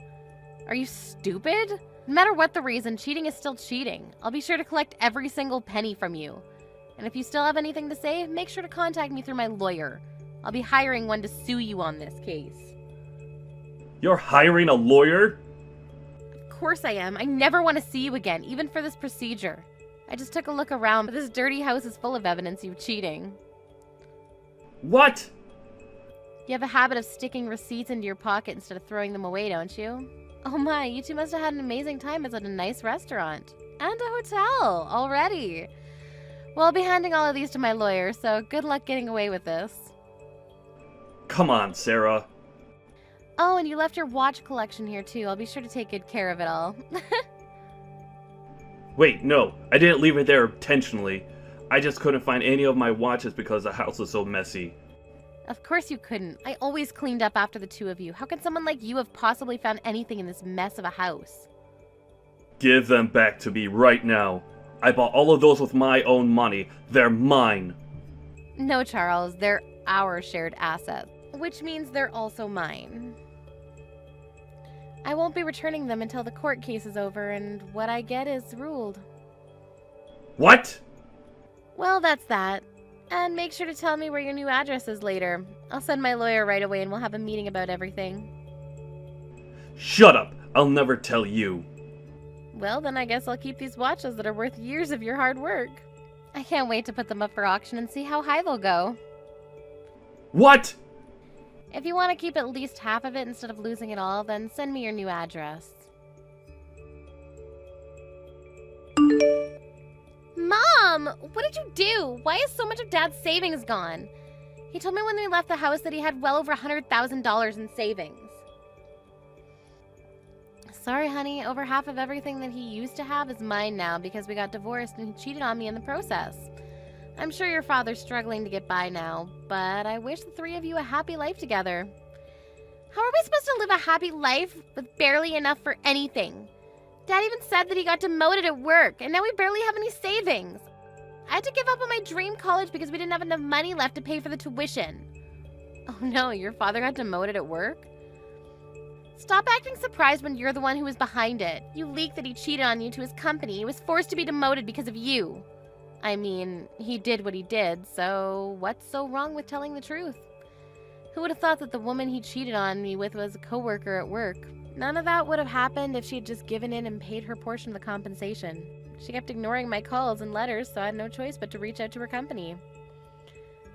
Are you stupid? No matter what the reason, cheating is still cheating. I'll be sure to collect every single penny from you. And if you still have anything to say, make sure to contact me through my lawyer. I'll be hiring one to sue you on this case. You're hiring a lawyer? Of course I am. I never want to see you again, even for this procedure. I just took a look around, but this dirty house is full of evidence of you cheating. What? You have a habit of sticking receipts into your pocket instead of throwing them away, don't you? Oh my, you two must have had an amazing time at a nice restaurant. And a hotel, already. Well, I'll be handing all of these to my lawyer, so good luck getting away with this. Come on, Sarah. Oh, and you left your watch collection here too. I'll be sure to take good care of it all. Wait, no. I didn't leave it there intentionally. I just couldn't find any of my watches because the house was so messy. Of course you couldn't. I always cleaned up after the two of you. How could someone like you have possibly found anything in this mess of a house? Give them back to me right now. I bought all of those with my own money. They're mine. No, Charles. They're our shared assets, which means they're also mine. I won't be returning them until the court case is over and what I get is ruled. What? Well, that's that. And make sure to tell me where your new address is later. I'll send my lawyer right away and we'll have a meeting about everything. Shut up! I'll never tell you. Well, then I guess I'll keep these watches that are worth years of your hard work. I can't wait to put them up for auction and see how high they'll go. What? If you want to keep at least half of it instead of losing it all, then send me your new address. Mom! What did you do? Why is so much of Dad's savings gone? He told me when we left the house that he had well over $100,000 in savings. Sorry, honey. Over half of everything that he used to have is mine now because we got divorced and he cheated on me in the process. I'm sure your father's struggling to get by now, but I wish the three of you a happy life together. How are we supposed to live a happy life with barely enough for anything? Dad even said that he got demoted at work, and now we barely have any savings. I had to give up on my dream college because we didn't have enough money left to pay for the tuition. Oh no, your father got demoted at work? Stop acting surprised when you're the one who was behind it. You leaked that he cheated on you to his company. He was forced to be demoted because of you. I mean, he did what he did, so what's so wrong with telling the truth? Who would have thought that the woman he cheated on me with was a coworker at work? None of that would have happened if she had just given in and paid her portion of the compensation. She kept ignoring my calls and letters, so I had no choice but to reach out to her company.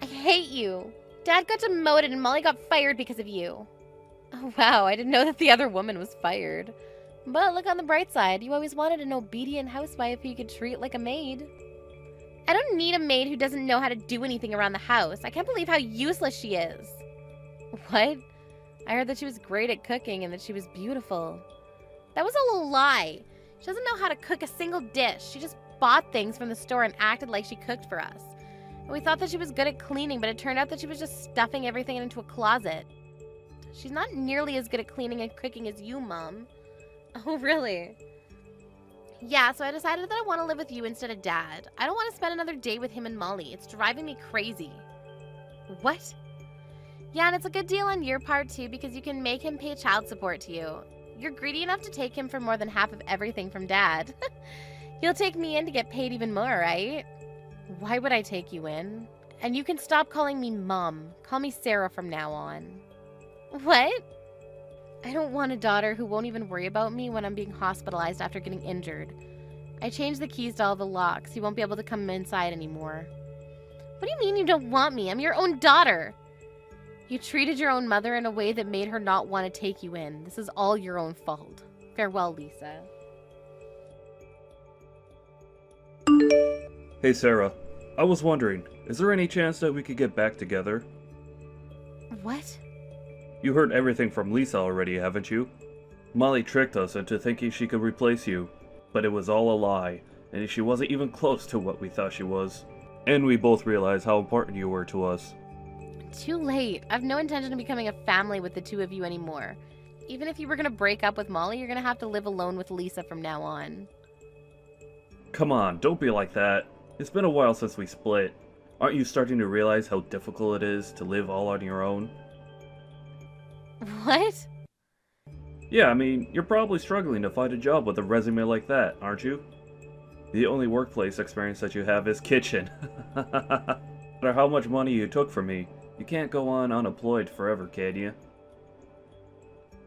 I hate you. Dad got demoted and Molly got fired because of you. Oh wow, I didn't know that the other woman was fired. But look on the bright side, you always wanted an obedient housewife who you could treat like a maid. I don't need a maid who doesn't know how to do anything around the house. I can't believe how useless she is. What? I heard that she was great at cooking and that she was beautiful. That was all a lie. She doesn't know how to cook a single dish. She just bought things from the store and acted like she cooked for us. And we thought that she was good at cleaning, but it turned out that she was just stuffing everything into a closet. She's not nearly as good at cleaning and cooking as you, Mom. Oh, really? Yeah, so I decided that I want to live with you instead of Dad. I don't want to spend another day with him and Molly. It's driving me crazy. What? Yeah, and it's a good deal on your part, too, because you can make him pay child support to you. You're greedy enough to take him for more than half of everything from Dad. You'll take me in to get paid even more, right? Why would I take you in? And you can stop calling me Mom. Call me Sarah from now on. What? I don't want a daughter who won't even worry about me when I'm being hospitalized after getting injured. I changed the keys to all the locks. You won't be able to come inside anymore. What do you mean you don't want me? I'm your own daughter. You treated your own mother in a way that made her not want to take you in. This is all your own fault. Farewell, Lisa. Hey Sarah, I was wondering, is there any chance that we could get back together? What? You heard everything from Lisa already, haven't you? Molly tricked us into thinking she could replace you, but it was all a lie, and she wasn't even close to what we thought she was. And we both realized how important you were to us. Too late. I have no intention of becoming a family with the two of you anymore. Even if you were going to break up with Molly, you're going to have to live alone with Lisa from now on. Come on, don't be like that. It's been a while since we split. Aren't you starting to realize how difficult it is to live all on your own? What? Yeah, I mean, you're probably struggling to find a job with a resume like that, aren't you? The only workplace experience that you have is kitchen. No matter how much money you took from me, you can't go on unemployed forever, can you?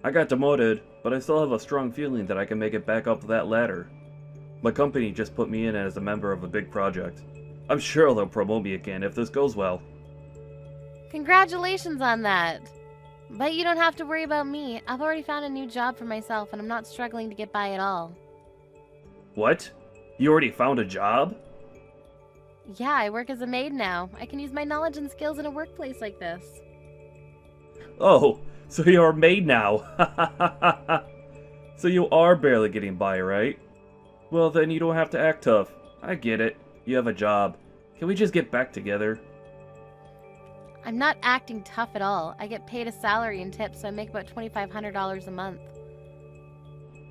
I got demoted, but I still have a strong feeling that I can make it back up that ladder. My company just put me in as a member of a big project. I'm sure they'll promote me again if this goes well. Congratulations on that. But you don't have to worry about me. I've already found a new job for myself and I'm not struggling to get by at all. What? You already found a job? Yeah, I work as a maid now. I can use my knowledge and skills in a workplace like this. Oh, so you're a maid now. So you are barely getting by, right? Well, then you don't have to act tough. I get it. You have a job. Can we just get back together? I'm not acting tough at all. I get paid a salary and tips, so I make about $2,500 a month.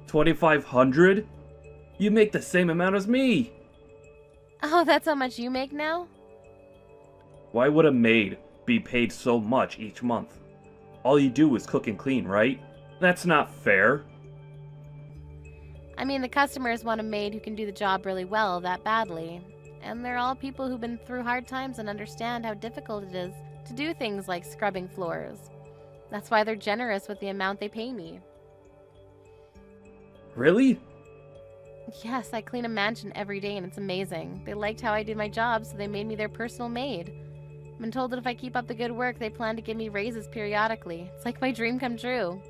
$2,500? You make the same amount as me! Oh, that's how much you make now? Why would a maid be paid so much each month? All you do is cook and clean, right? That's not fair. I mean, the customers want a maid who can do the job really well, that badly. And they're all people who've been through hard times and understand how difficult it is to do things like scrubbing floors. That's why they're generous with the amount they pay me. Really? Yes, I clean a mansion every day and it's amazing. They liked how I did my job, so they made me their personal maid. I've been told that if I keep up the good work, they plan to give me raises periodically. It's like my dream come true.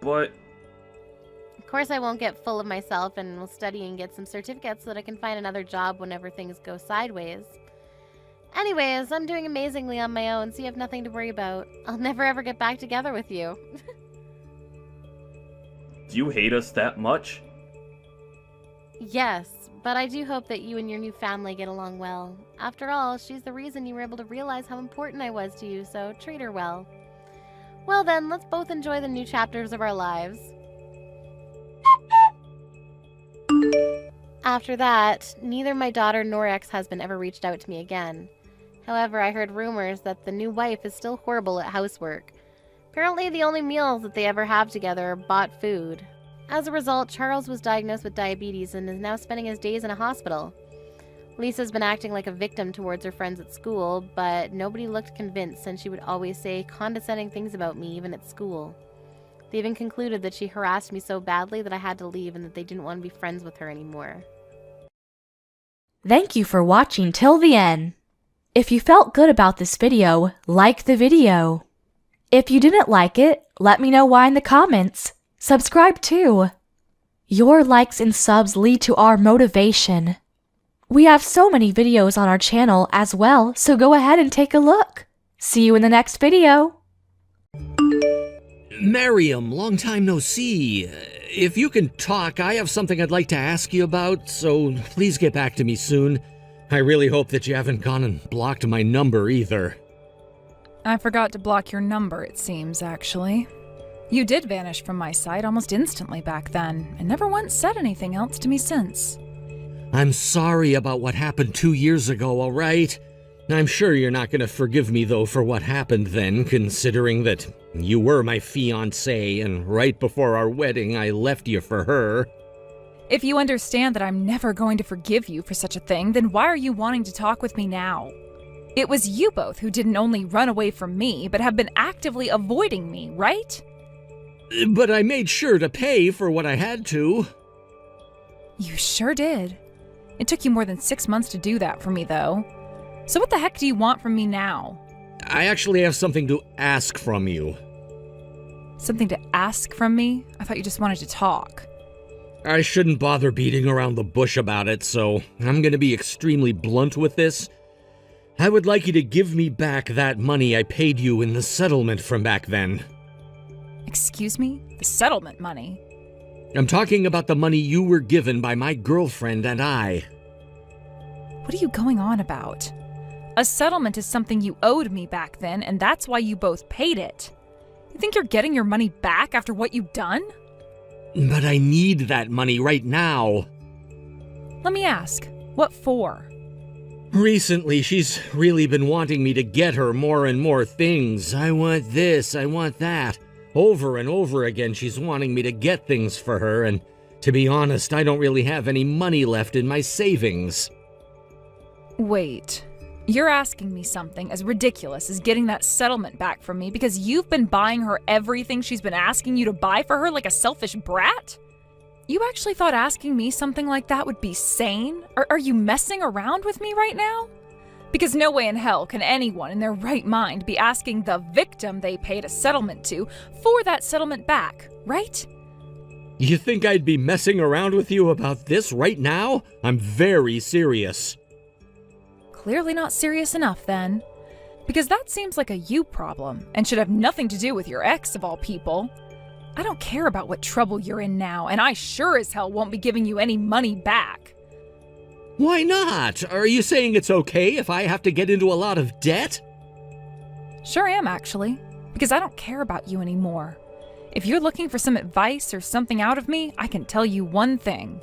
But... Of course I won't get full of myself and will study and get some certificates so that I can find another job whenever things go sideways. Anyways, I'm doing amazingly on my own, so you have nothing to worry about. I'll never ever get back together with you. Do you hate us that much? Yes, but I do hope that you and your new family get along well. After all, she's the reason you were able to realize how important I was to you, so treat her well. Well then, let's both enjoy the new chapters of our lives. After that, neither my daughter nor ex-husband ever reached out to me again. However, I heard rumors that the new wife is still horrible at housework. Apparently, the only meals that they ever have together are bought food. As a result, Charles was diagnosed with diabetes and is now spending his days in a hospital. Lisa's been acting like a victim towards her friends at school, but nobody looked convinced since she would always say condescending things about me even at school. They even concluded that she harassed me so badly that I had to leave and that they didn't want to be friends with her anymore. Thank you for watching till the end. If you felt good about this video, like the video. If you didn't like it, let me know why in the comments. Subscribe too. Your likes and subs lead to our motivation. We have so many videos on our channel as well, so go ahead and take a look. See you in the next video. Miriam, long time no see. If you can talk, I have something I'd like to ask you about, so please get back to me soon. I really hope that you haven't gone and blocked my number either. I forgot to block your number, it seems, actually. You did vanish from my sight almost instantly back then, and never once said anything else to me since. I'm sorry about what happened 2 years ago, all right? I'm sure you're not going to forgive me, though, for what happened then, considering that you were my fiancée, and right before our wedding, I left you for her. If you understand that I'm never going to forgive you for such a thing, then why are you wanting to talk with me now? It was you both who didn't only run away from me, but have been actively avoiding me, right? But I made sure to pay for what I had to. You sure did. It took you more than 6 months to do that for me, though. So what the heck do you want from me now? I actually have something to ask from you. Something to ask from me? I thought you just wanted to talk. I shouldn't bother beating around the bush about it, so I'm going to be extremely blunt with this. I would like you to give me back that money I paid you in the settlement from back then. Excuse me? The settlement money? I'm talking about the money you were given by my girlfriend and I. What are you going on about? A settlement is something you owed me back then, and that's why you both paid it. You think you're getting your money back after what you've done? But I need that money right now. Let me ask, what for? Recently, she's really been wanting me to get her more and more things. I want this, I want that. Over and over again, she's wanting me to get things for her, and to be honest, I don't really have any money left in my savings. Wait, you're asking me something as ridiculous as getting that settlement back from me because you've been buying her everything she's been asking you to buy for her like a selfish brat? You actually thought asking me something like that would be sane? Or are you messing around with me right now? Because no way in hell can anyone in their right mind be asking the victim they paid a settlement to for that settlement back, right? You think I'd be messing around with you about this right now? I'm very serious. Clearly not serious enough then. Because that seems like a you problem and should have nothing to do with your ex of all people. I don't care about what trouble you're in now, and I sure as hell won't be giving you any money back. Why not? Are you saying it's okay if I have to get into a lot of debt? Sure am, actually, because I don't care about you anymore. If you're looking for some advice or something out of me, I can tell you one thing.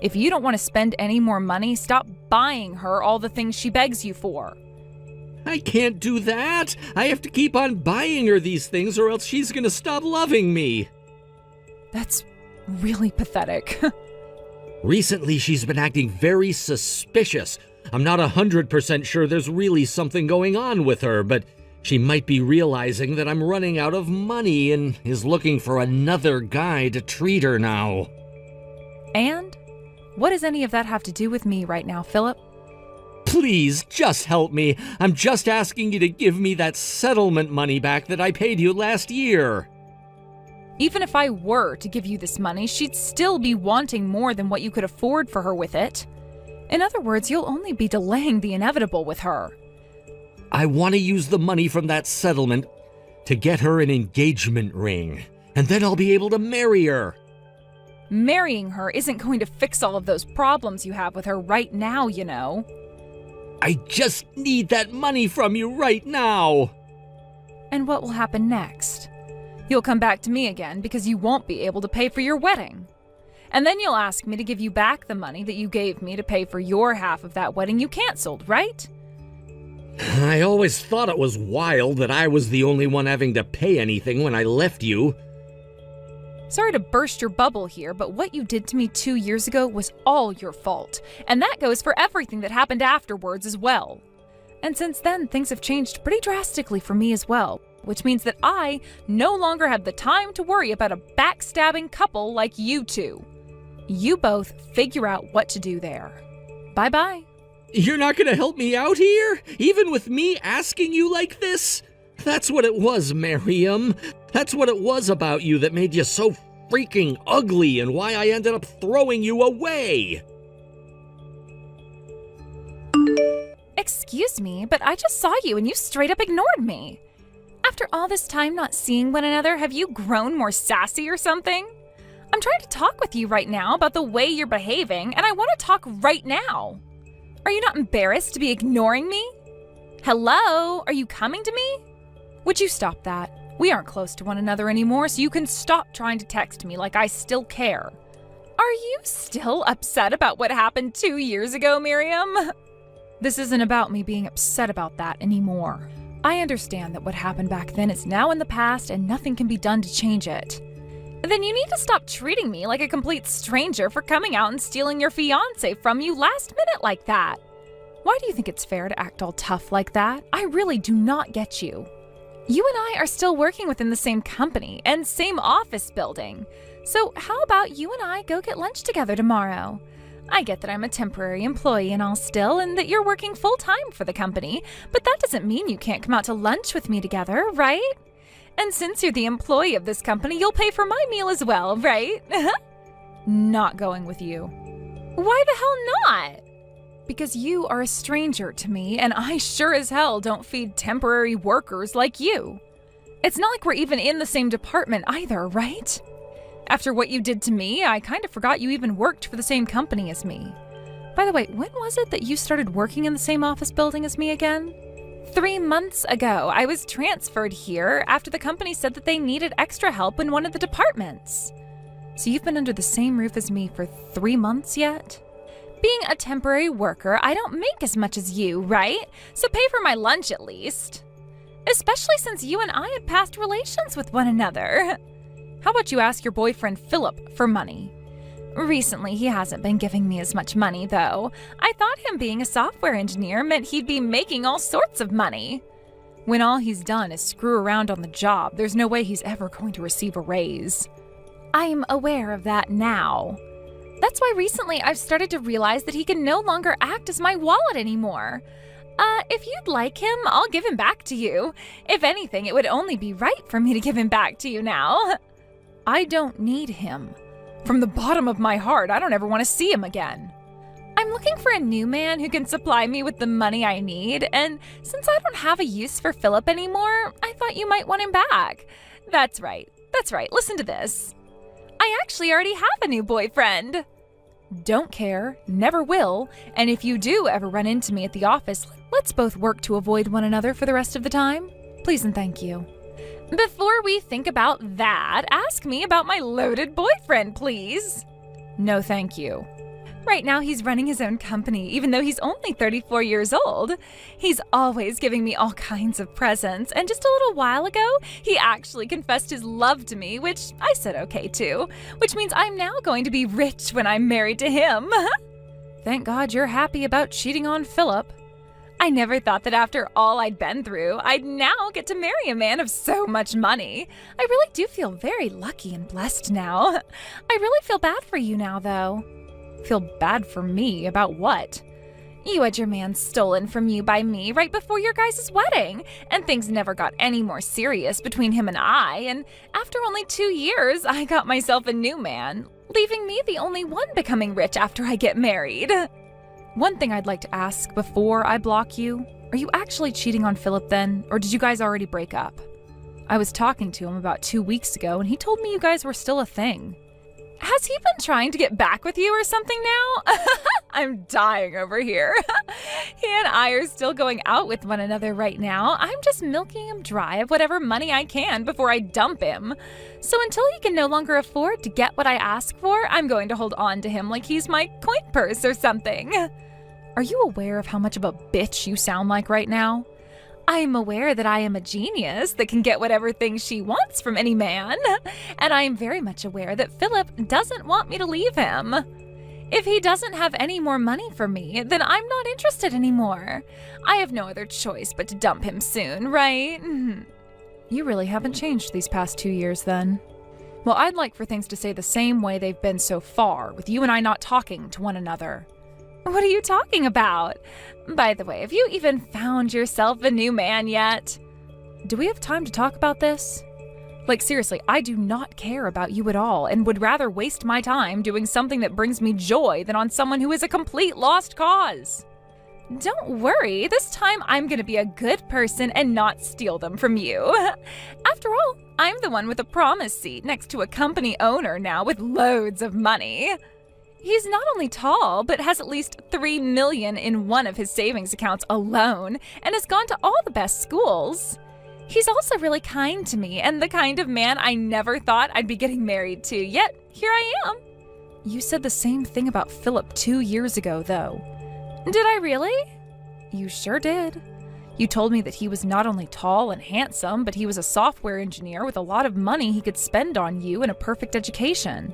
If you don't want to spend any more money, stop buying her all the things she begs you for. I can't do that. I have to keep on buying her these things or else she's gonna stop loving me. That's really pathetic. Recently, she's been acting very suspicious. I'm not 100% sure there's really something going on with her, but she might be realizing that I'm running out of money and is looking for another guy to treat her now. And? What does any of that have to do with me right now, Philip? Please, just help me. I'm just asking you to give me that settlement money back that I paid you last year. Even if I were to give you this money, she'd still be wanting more than what you could afford for her with it. In other words, you'll only be delaying the inevitable with her. I want to use the money from that settlement to get her an engagement ring, and then I'll be able to marry her. Marrying her isn't going to fix all of those problems you have with her right now, you know. I just need that money from you right now. And what will happen next? You'll come back to me again because you won't be able to pay for your wedding. And then you'll ask me to give you back the money that you gave me to pay for your half of that wedding you canceled, right? I always thought it was wild that I was the only one having to pay anything when I left you. Sorry to burst your bubble here, but what you did to me 2 years ago was all your fault. And that goes for everything that happened afterwards as well. And since then, things have changed pretty drastically for me as well, which means that I no longer have the time to worry about a backstabbing couple like you two. You both figure out what to do there. Bye-bye. You're not gonna help me out here? Even with me asking you like this? That's what it was, Miriam. That's what it was about you that made you so freaking ugly and why I ended up throwing you away. Excuse me, but I just saw you and you straight up ignored me. After all this time not seeing one another, have you grown more sassy or something? I'm trying to talk with you right now about the way you're behaving, and I want to talk right now. Are you not embarrassed to be ignoring me? Hello? Are you coming to me? Would you stop that? We aren't close to one another anymore, so you can stop trying to text me like I still care. Are you still upset about what happened 2 years ago, Miriam? This isn't about me being upset about that anymore. I understand that what happened back then is now in the past and nothing can be done to change it. Then you need to stop treating me like a complete stranger for coming out and stealing your fiancé from you last minute like that. Why do you think it's fair to act all tough like that? I really do not get you. You and I are still working within the same company and same office building. So how about you and I go get lunch together tomorrow? I get that I'm a temporary employee and all still, and that you're working full-time for the company, but that doesn't mean you can't come out to lunch with me together, right? And since you're the employee of this company, you'll pay for my meal as well, right? Not going with you. Why the hell not? Because you are a stranger to me, and I sure as hell don't feed temporary workers like you. It's not like we're even in the same department either, right? After what you did to me, I kind of forgot you even worked for the same company as me. By the way, when was it that you started working in the same office building as me again? 3 months ago. I was transferred here after the company said that they needed extra help in one of the departments. So you've been under the same roof as me for 3 months yet? Being a temporary worker, I don't make as much as you, right? So pay for my lunch at least. Especially since you and I had past relations with one another. How about you ask your boyfriend Philip for money? Recently, he hasn't been giving me as much money, though. I thought him being a software engineer meant he'd be making all sorts of money. When all he's done is screw around on the job, there's no way he's ever going to receive a raise. I'm aware of that now. That's why recently I've started to realize that he can no longer act as my wallet anymore. If you'd like him, I'll give him back to you. If anything, it would only be right for me to give him back to you now. I don't need him. From the bottom of my heart, I don't ever want to see him again. I'm looking for a new man who can supply me with the money I need, and since I don't have a use for Philip anymore, I thought you might want him back. That's right. Listen to this. I actually already have a new boyfriend. Don't care, never will, and if you do ever run into me at the office, let's both work to avoid one another for the rest of the time. Please and thank you. Before we think about that, ask me about my loaded boyfriend, please. No, thank you. Right now, he's running his own company, even though he's only 34 years old. He's always giving me all kinds of presents, and just a little while ago, he actually confessed his love to me, which I said okay to, which means I'm now going to be rich when I'm married to him. Thank God you're happy about cheating on Philip. I never thought that after all I'd been through, I'd now get to marry a man of so much money. I really do feel very lucky and blessed now. I really feel bad for you now, though. Feel bad for me about what? You had your man stolen from you by me right before your guys' wedding, and things never got any more serious between him and I, and after only 2 years, I got myself a new man, leaving me the only one becoming rich after I get married. One thing I'd like to ask before I block you, are you actually cheating on Philip then, or did you guys already break up? I was talking to him about 2 weeks ago, and he told me you guys were still a thing. Has he been trying to get back with you or something now? I'm dying over here. He and I are still going out with one another right now. I'm just milking him dry of whatever money I can before I dump him. So until he can no longer afford to get what I ask for, I'm going to hold on to him like he's my coin purse or something. Are you aware of how much of a bitch you sound like right now? I am aware that I am a genius that can get whatever thing she wants from any man, and I am very much aware that Philip doesn't want me to leave him. If he doesn't have any more money for me, then I'm not interested anymore. I have no other choice but to dump him soon, right? You really haven't changed these past 2 years then. Well, I'd like for things to stay the same way they've been so far, with you and I not talking to one another. What are you talking about? By the way, have you even found yourself a new man yet? Do we have time to talk about this? Like, seriously, I do not care about you at all and would rather waste my time doing something that brings me joy than on someone who is a complete lost cause. Don't worry, this time I'm gonna be a good person and not steal them from you. After all, I'm the one with a promise seat next to a company owner now with loads of money. He's not only tall, but has at least $3 million in one of his savings accounts alone and has gone to all the best schools. He's also really kind to me and the kind of man I never thought I'd be getting married to, yet here I am. You said the same thing about Philip 2 years ago, though. Did I really? You sure did. You told me that he was not only tall and handsome, but he was a software engineer with a lot of money he could spend on you and a perfect education.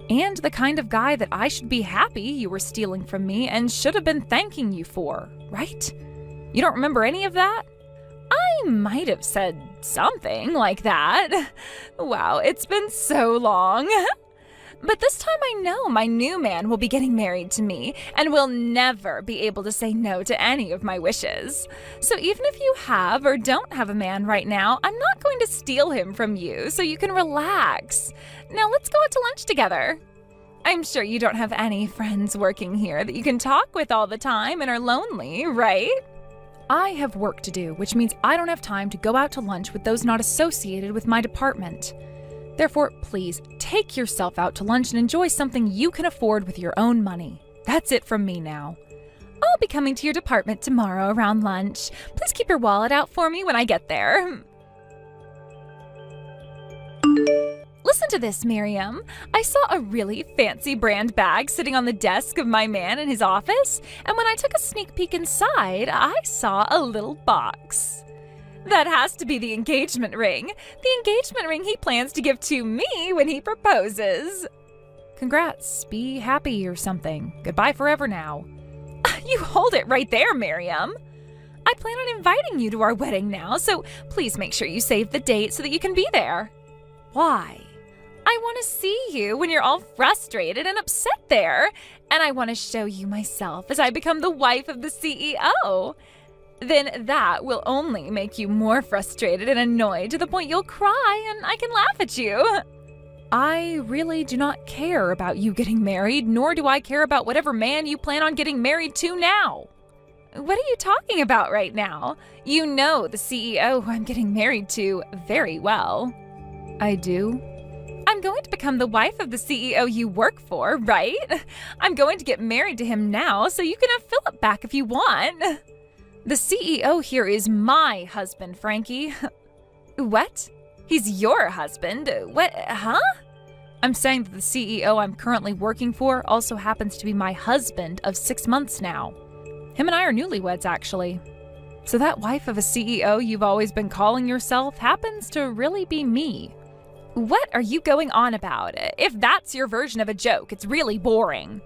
And the kind of guy that I should be happy you were stealing from me and should have been thanking you for, right? You don't remember any of that? I might have said something like that. Wow, it's been so long. But this time I know my new man will be getting married to me and will never be able to say no to any of my wishes. So even if you have or don't have a man right now, I'm not going to steal him from you so you can relax. Now let's go out to lunch together. I'm sure you don't have any friends working here that you can talk with all the time and are lonely, right? I have work to do, which means I don't have time to go out to lunch with those not associated with my department. Therefore, please take yourself out to lunch and enjoy something you can afford with your own money. That's it from me now. I'll be coming to your department tomorrow around lunch. Please keep your wallet out for me when I get there. Listen to this, Miriam. I saw a really fancy brand bag sitting on the desk of my man in his office, and when I took a sneak peek inside, I saw a little box. That has to be the engagement ring. The engagement ring he plans to give to me when he proposes. Congrats. Be happy or something. Goodbye forever now. You hold it right there, Miriam. I plan on inviting you to our wedding now, so please make sure you save the date so that you can be there. Why? I want to see you when you're all frustrated and upset there, and I want to show you myself as I become the wife of the CEO. Then that will only make you more frustrated and annoyed to the point you'll cry and I can laugh at you. I really do not care about you getting married, nor do I care about whatever man you plan on getting married to now. What are you talking about right now? You know the CEO who I'm getting married to very well. I do. I'm going to become the wife of the CEO you work for, right? I'm going to get married to him now so you can have Philip back if you want. The CEO here is my husband, Frankie. What? He's your husband? What? Huh? I'm saying that the CEO I'm currently working for also happens to be my husband of 6 months now. Him and I are newlyweds, actually. So that wife of a CEO you've always been calling yourself happens to really be me. What are you going on about? If that's your version of a joke, it's really boring.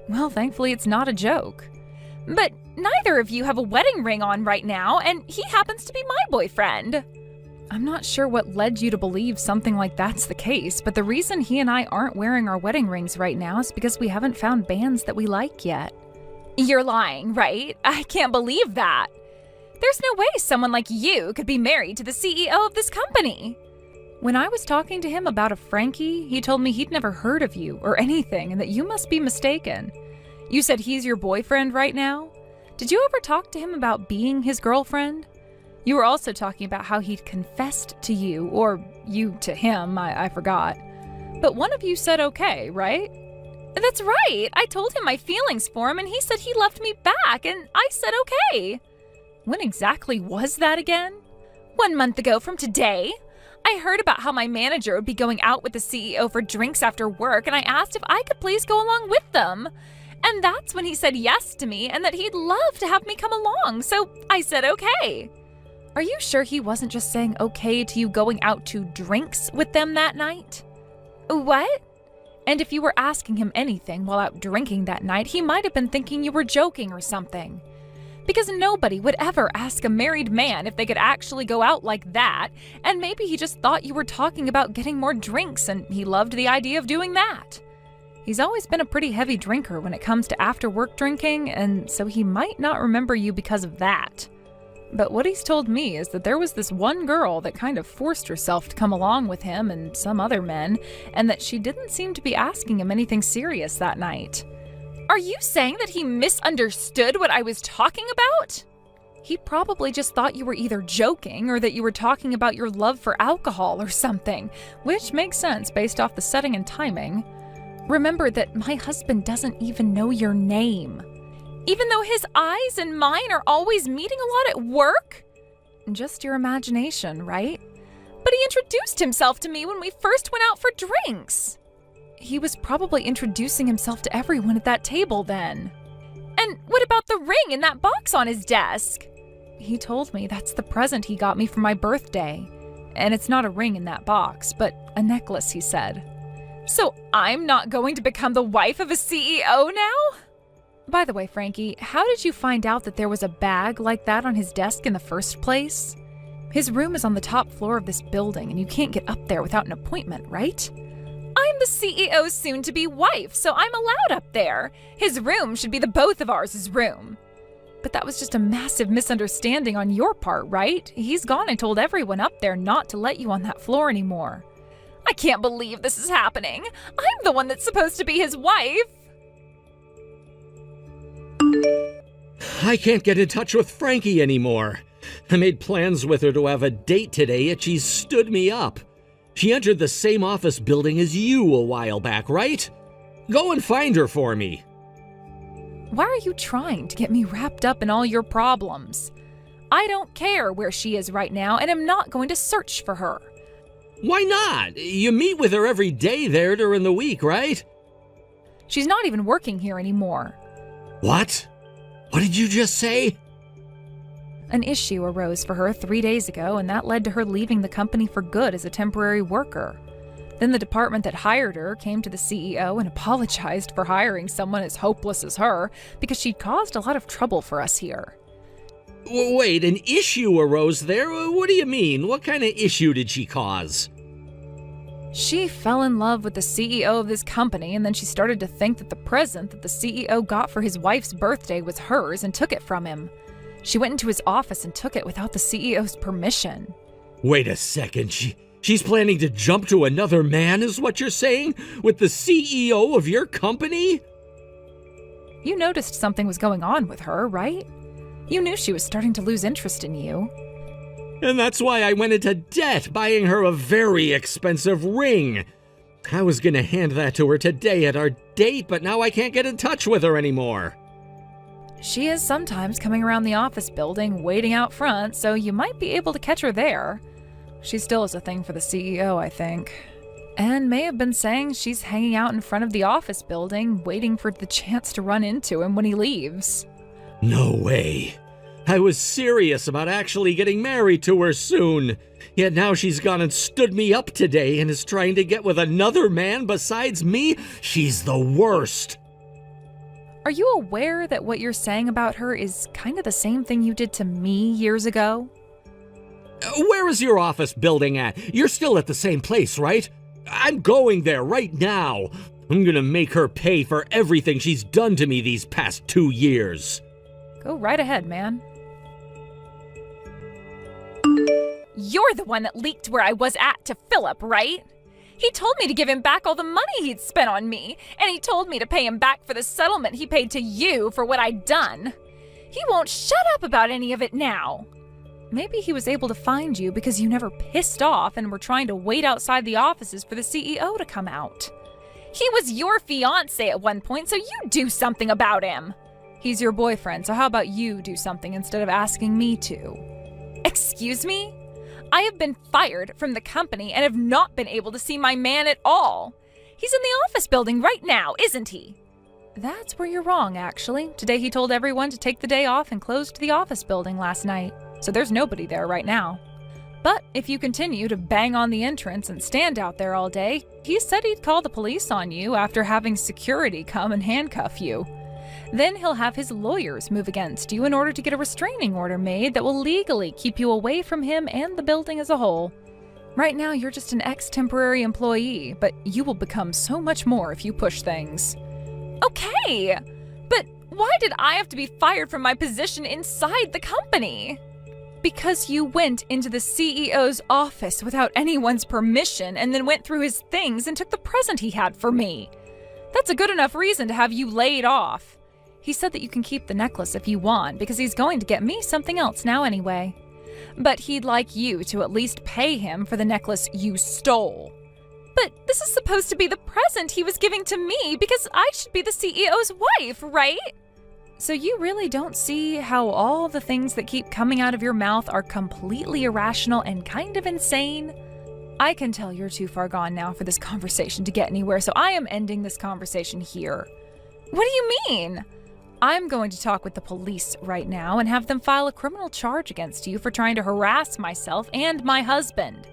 Well, thankfully it's not a joke. But neither of you have a wedding ring on right now, and he happens to be my boyfriend. I'm not sure what led you to believe something like that's the case, but the reason he and I aren't wearing our wedding rings right now is because we haven't found bands that we like yet. You're lying, right? I can't believe that. There's no way someone like you could be married to the CEO of this company. When I was talking to him about a Frankie, he told me he'd never heard of you or anything and that you must be mistaken. You said he's your boyfriend right now? Did you ever talk to him about being his girlfriend? You were also talking about how he'd confessed to you, or you to him, I forgot. But one of you said okay, right? That's right! I told him my feelings for him and he said he loved me back and I said okay. When exactly was that again? 1 month ago from today. I heard about how my manager would be going out with the CEO for drinks after work and I asked if I could please go along with them. And that's when he said yes to me and that he'd love to have me come along, so I said okay. Are you sure he wasn't just saying okay to you going out to drinks with them that night? What? And if you were asking him anything while out drinking that night, he might have been thinking you were joking or something. Because nobody would ever ask a married man if they could actually go out like that, and maybe he just thought you were talking about getting more drinks and he loved the idea of doing that. He's always been a pretty heavy drinker when it comes to after-work drinking, and so he might not remember you because of that. But what he's told me is that there was this one girl that kind of forced herself to come along with him and some other men, and that she didn't seem to be asking him anything serious that night. Are you saying that he misunderstood what I was talking about? He probably just thought you were either joking or that you were talking about your love for alcohol or something, which makes sense based off the setting and timing. Remember that my husband doesn't even know your name. Even though his eyes and mine are always meeting a lot at work? Just your imagination, right? But he introduced himself to me when we first went out for drinks. He was probably introducing himself to everyone at that table then. And what about the ring in that box on his desk? He told me that's the present he got me for my birthday. And it's not a ring in that box, but a necklace, he said. So I'm not going to become the wife of a CEO now? By the way, Frankie, how did you find out that there was a bag like that on his desk in the first place? His room is on the top floor of this building, and you can't get up there without an appointment, right? I'm the CEO's soon-to-be wife, so I'm allowed up there. His room should be the both of ours' room. But that was just a massive misunderstanding on your part, right? He's gone and told everyone up there not to let you on that floor anymore. I can't believe this is happening. I'm the one that's supposed to be his wife. I can't get in touch with Frankie anymore. I made plans with her to have a date today, and she's stood me up. She entered the same office building as you a while back, right? Go and find her for me. Why are you trying to get me wrapped up in all your problems? I don't care where she is right now, and I'm not going to search for her. Why not? You meet with her every day there during the week, right? She's not even working here anymore. What? What did you just say? An issue arose for her 3 days ago, and that led to her leaving the company for good as a temporary worker. Then the department that hired her came to the CEO and apologized for hiring someone as hopeless as her because she'd caused a lot of trouble for us here. Wait, an issue arose there? What do you mean? What kind of issue did she cause? She fell in love with the CEO of this company, and then she started to think that the present that the CEO got for his wife's birthday was hers and took it from him. She went into his office and took it without the CEO's permission. Wait a second, she's planning to jump to another man, is what you're saying? With the CEO of your company? You noticed something was going on with her, right? You knew she was starting to lose interest in you. And that's why I went into debt, buying her a very expensive ring. I was gonna hand that to her today at our date, but now I can't get in touch with her anymore. She is sometimes coming around the office building, waiting out front, so you might be able to catch her there. She still has a thing for the CEO, I think. And may have been saying she's hanging out in front of the office building, waiting for the chance to run into him when he leaves. No way. I was serious about actually getting married to her soon. Yet now she's gone and stood me up today and is trying to get with another man besides me? She's the worst. Are you aware that what you're saying about her is kind of the same thing you did to me years ago? Where is your office building at? You're still at the same place, right? I'm going there right now. I'm gonna make her pay for everything she's done to me these past 2 years. Go right ahead, man. You're the one that leaked where I was at to Philip, right? He told me to give him back all the money he'd spent on me, and he told me to pay him back for the settlement he paid to you for what I'd done. He won't shut up about any of it now. Maybe he was able to find you because you never pissed off and were trying to wait outside the offices for the CEO to come out. He was your fiancé at one point, so you do something about him. He's your boyfriend, so how about you do something instead of asking me to? Excuse me? I have been fired from the company and have not been able to see my man at all. He's in the office building right now, isn't he? That's where you're wrong, actually. Today he told everyone to take the day off and closed the office building last night, so there's nobody there right now. But if you continue to bang on the entrance and stand out there all day, he said he'd call the police on you after having security come and handcuff you. Then he'll have his lawyers move against you in order to get a restraining order made that will legally keep you away from him and the building as a whole. Right now, you're just an ex-temporary employee, but you will become so much more if you push things. Okay, but why did I have to be fired from my position inside the company? Because you went into the CEO's office without anyone's permission and then went through his things and took the present he had for me. That's a good enough reason to have you laid off. He said that you can keep the necklace if you want because he's going to get me something else now anyway. But he'd like you to at least pay him for the necklace you stole. But this is supposed to be the present he was giving to me because I should be the CEO's wife, right? So you really don't see how all the things that keep coming out of your mouth are completely irrational and kind of insane? I can tell you're too far gone now for this conversation to get anywhere, so I am ending this conversation here. What do you mean? I'm going to talk with the police right now and have them file a criminal charge against you for trying to harass myself and my husband.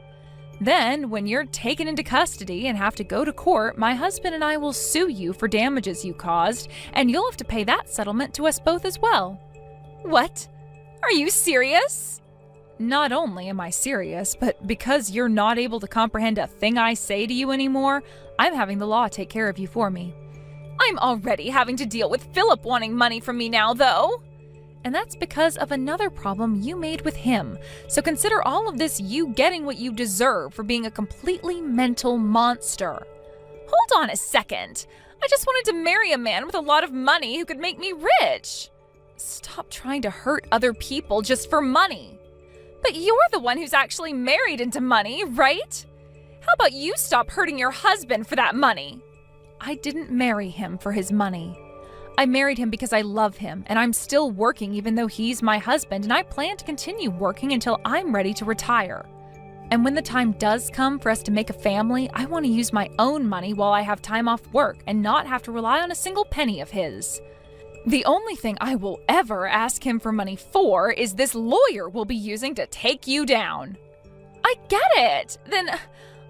Then, when you're taken into custody and have to go to court, my husband and I will sue you for damages you caused, and you'll have to pay that settlement to us both as well. What? Are you serious? Not only am I serious, but because you're not able to comprehend a thing I say to you anymore, I'm having the law take care of you for me. I'm already having to deal with Philip wanting money from me now, though. And that's because of another problem you made with him. So consider all of this you getting what you deserve for being a completely mental monster. Hold on a second. I just wanted to marry a man with a lot of money who could make me rich. Stop trying to hurt other people just for money. But you're the one who's actually married into money, right? How about you stop hurting your husband for that money? I didn't marry him for his money. I married him because I love him, and I'm still working even though he's my husband, and I plan to continue working until I'm ready to retire. And when the time does come for us to make a family, I want to use my own money while I have time off work and not have to rely on a single penny of his. The only thing I will ever ask him for money for is this lawyer we'll be using to take you down. I get it. Then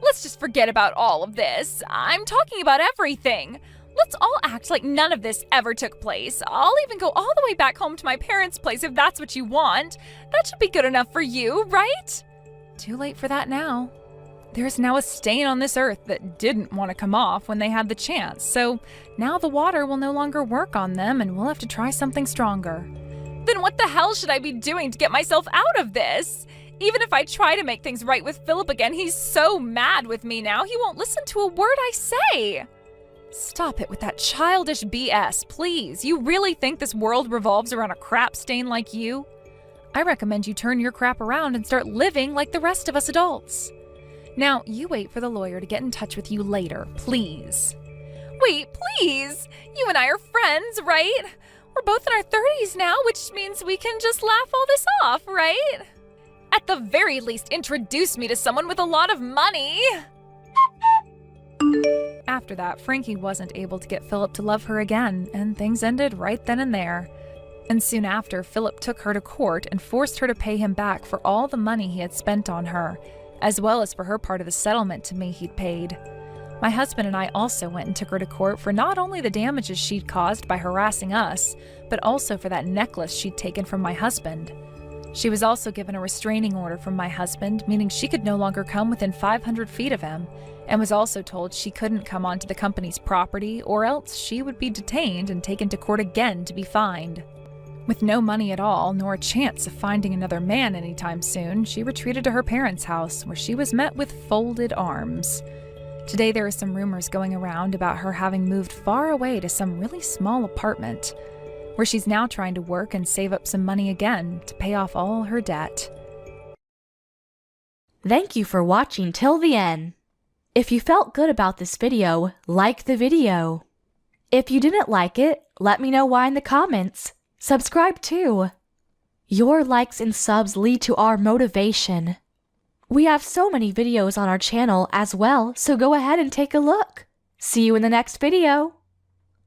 let's just forget about all of this. I'm talking about everything. Let's all act like none of this ever took place. I'll even go all the way back home to my parents' place if that's what you want. That should be good enough for you, right? Too late for that now. There's now a stain on this earth that didn't want to come off when they had the chance, so now the water will no longer work on them and we'll have to try something stronger. Then what the hell should I be doing to get myself out of this? Even if I try to make things right with Philip again, he's so mad with me now, he won't listen to a word I say. Stop it with that childish BS, please. You really think this world revolves around a crap stain like you? I recommend you turn your crap around and start living like the rest of us adults. Now, you wait for the lawyer to get in touch with you later, please. Wait, please! You and I are friends, right? We're both in our 30s now, which means we can just laugh all this off, right? At the very least, introduce me to someone with a lot of money. After that, Frankie wasn't able to get Philip to love her again, and things ended right then and there. And soon after, Philip took her to court and forced her to pay him back for all the money he had spent on her, as well as for her part of the settlement to me he'd paid. My husband and I also went and took her to court for not only the damages she'd caused by harassing us, but also for that necklace she'd taken from my husband. She was also given a restraining order from my husband, meaning she could no longer come within 500 feet of him, and was also told she couldn't come onto the company's property or else she would be detained and taken to court again to be fined. With no money at all, nor a chance of finding another man anytime soon, she retreated to her parents' house, where she was met with folded arms. Today there are some rumors going around about her having moved far away to some really small apartment, where she's now trying to work and save up some money again to pay off all her debt. Thank you for watching till the end. If you felt good about this video, like the video. If you didn't like it, let me know why in the comments. Subscribe too. Your likes and subs lead to our motivation. We have so many videos on our channel as well, so go ahead and take a look. See you in the next video.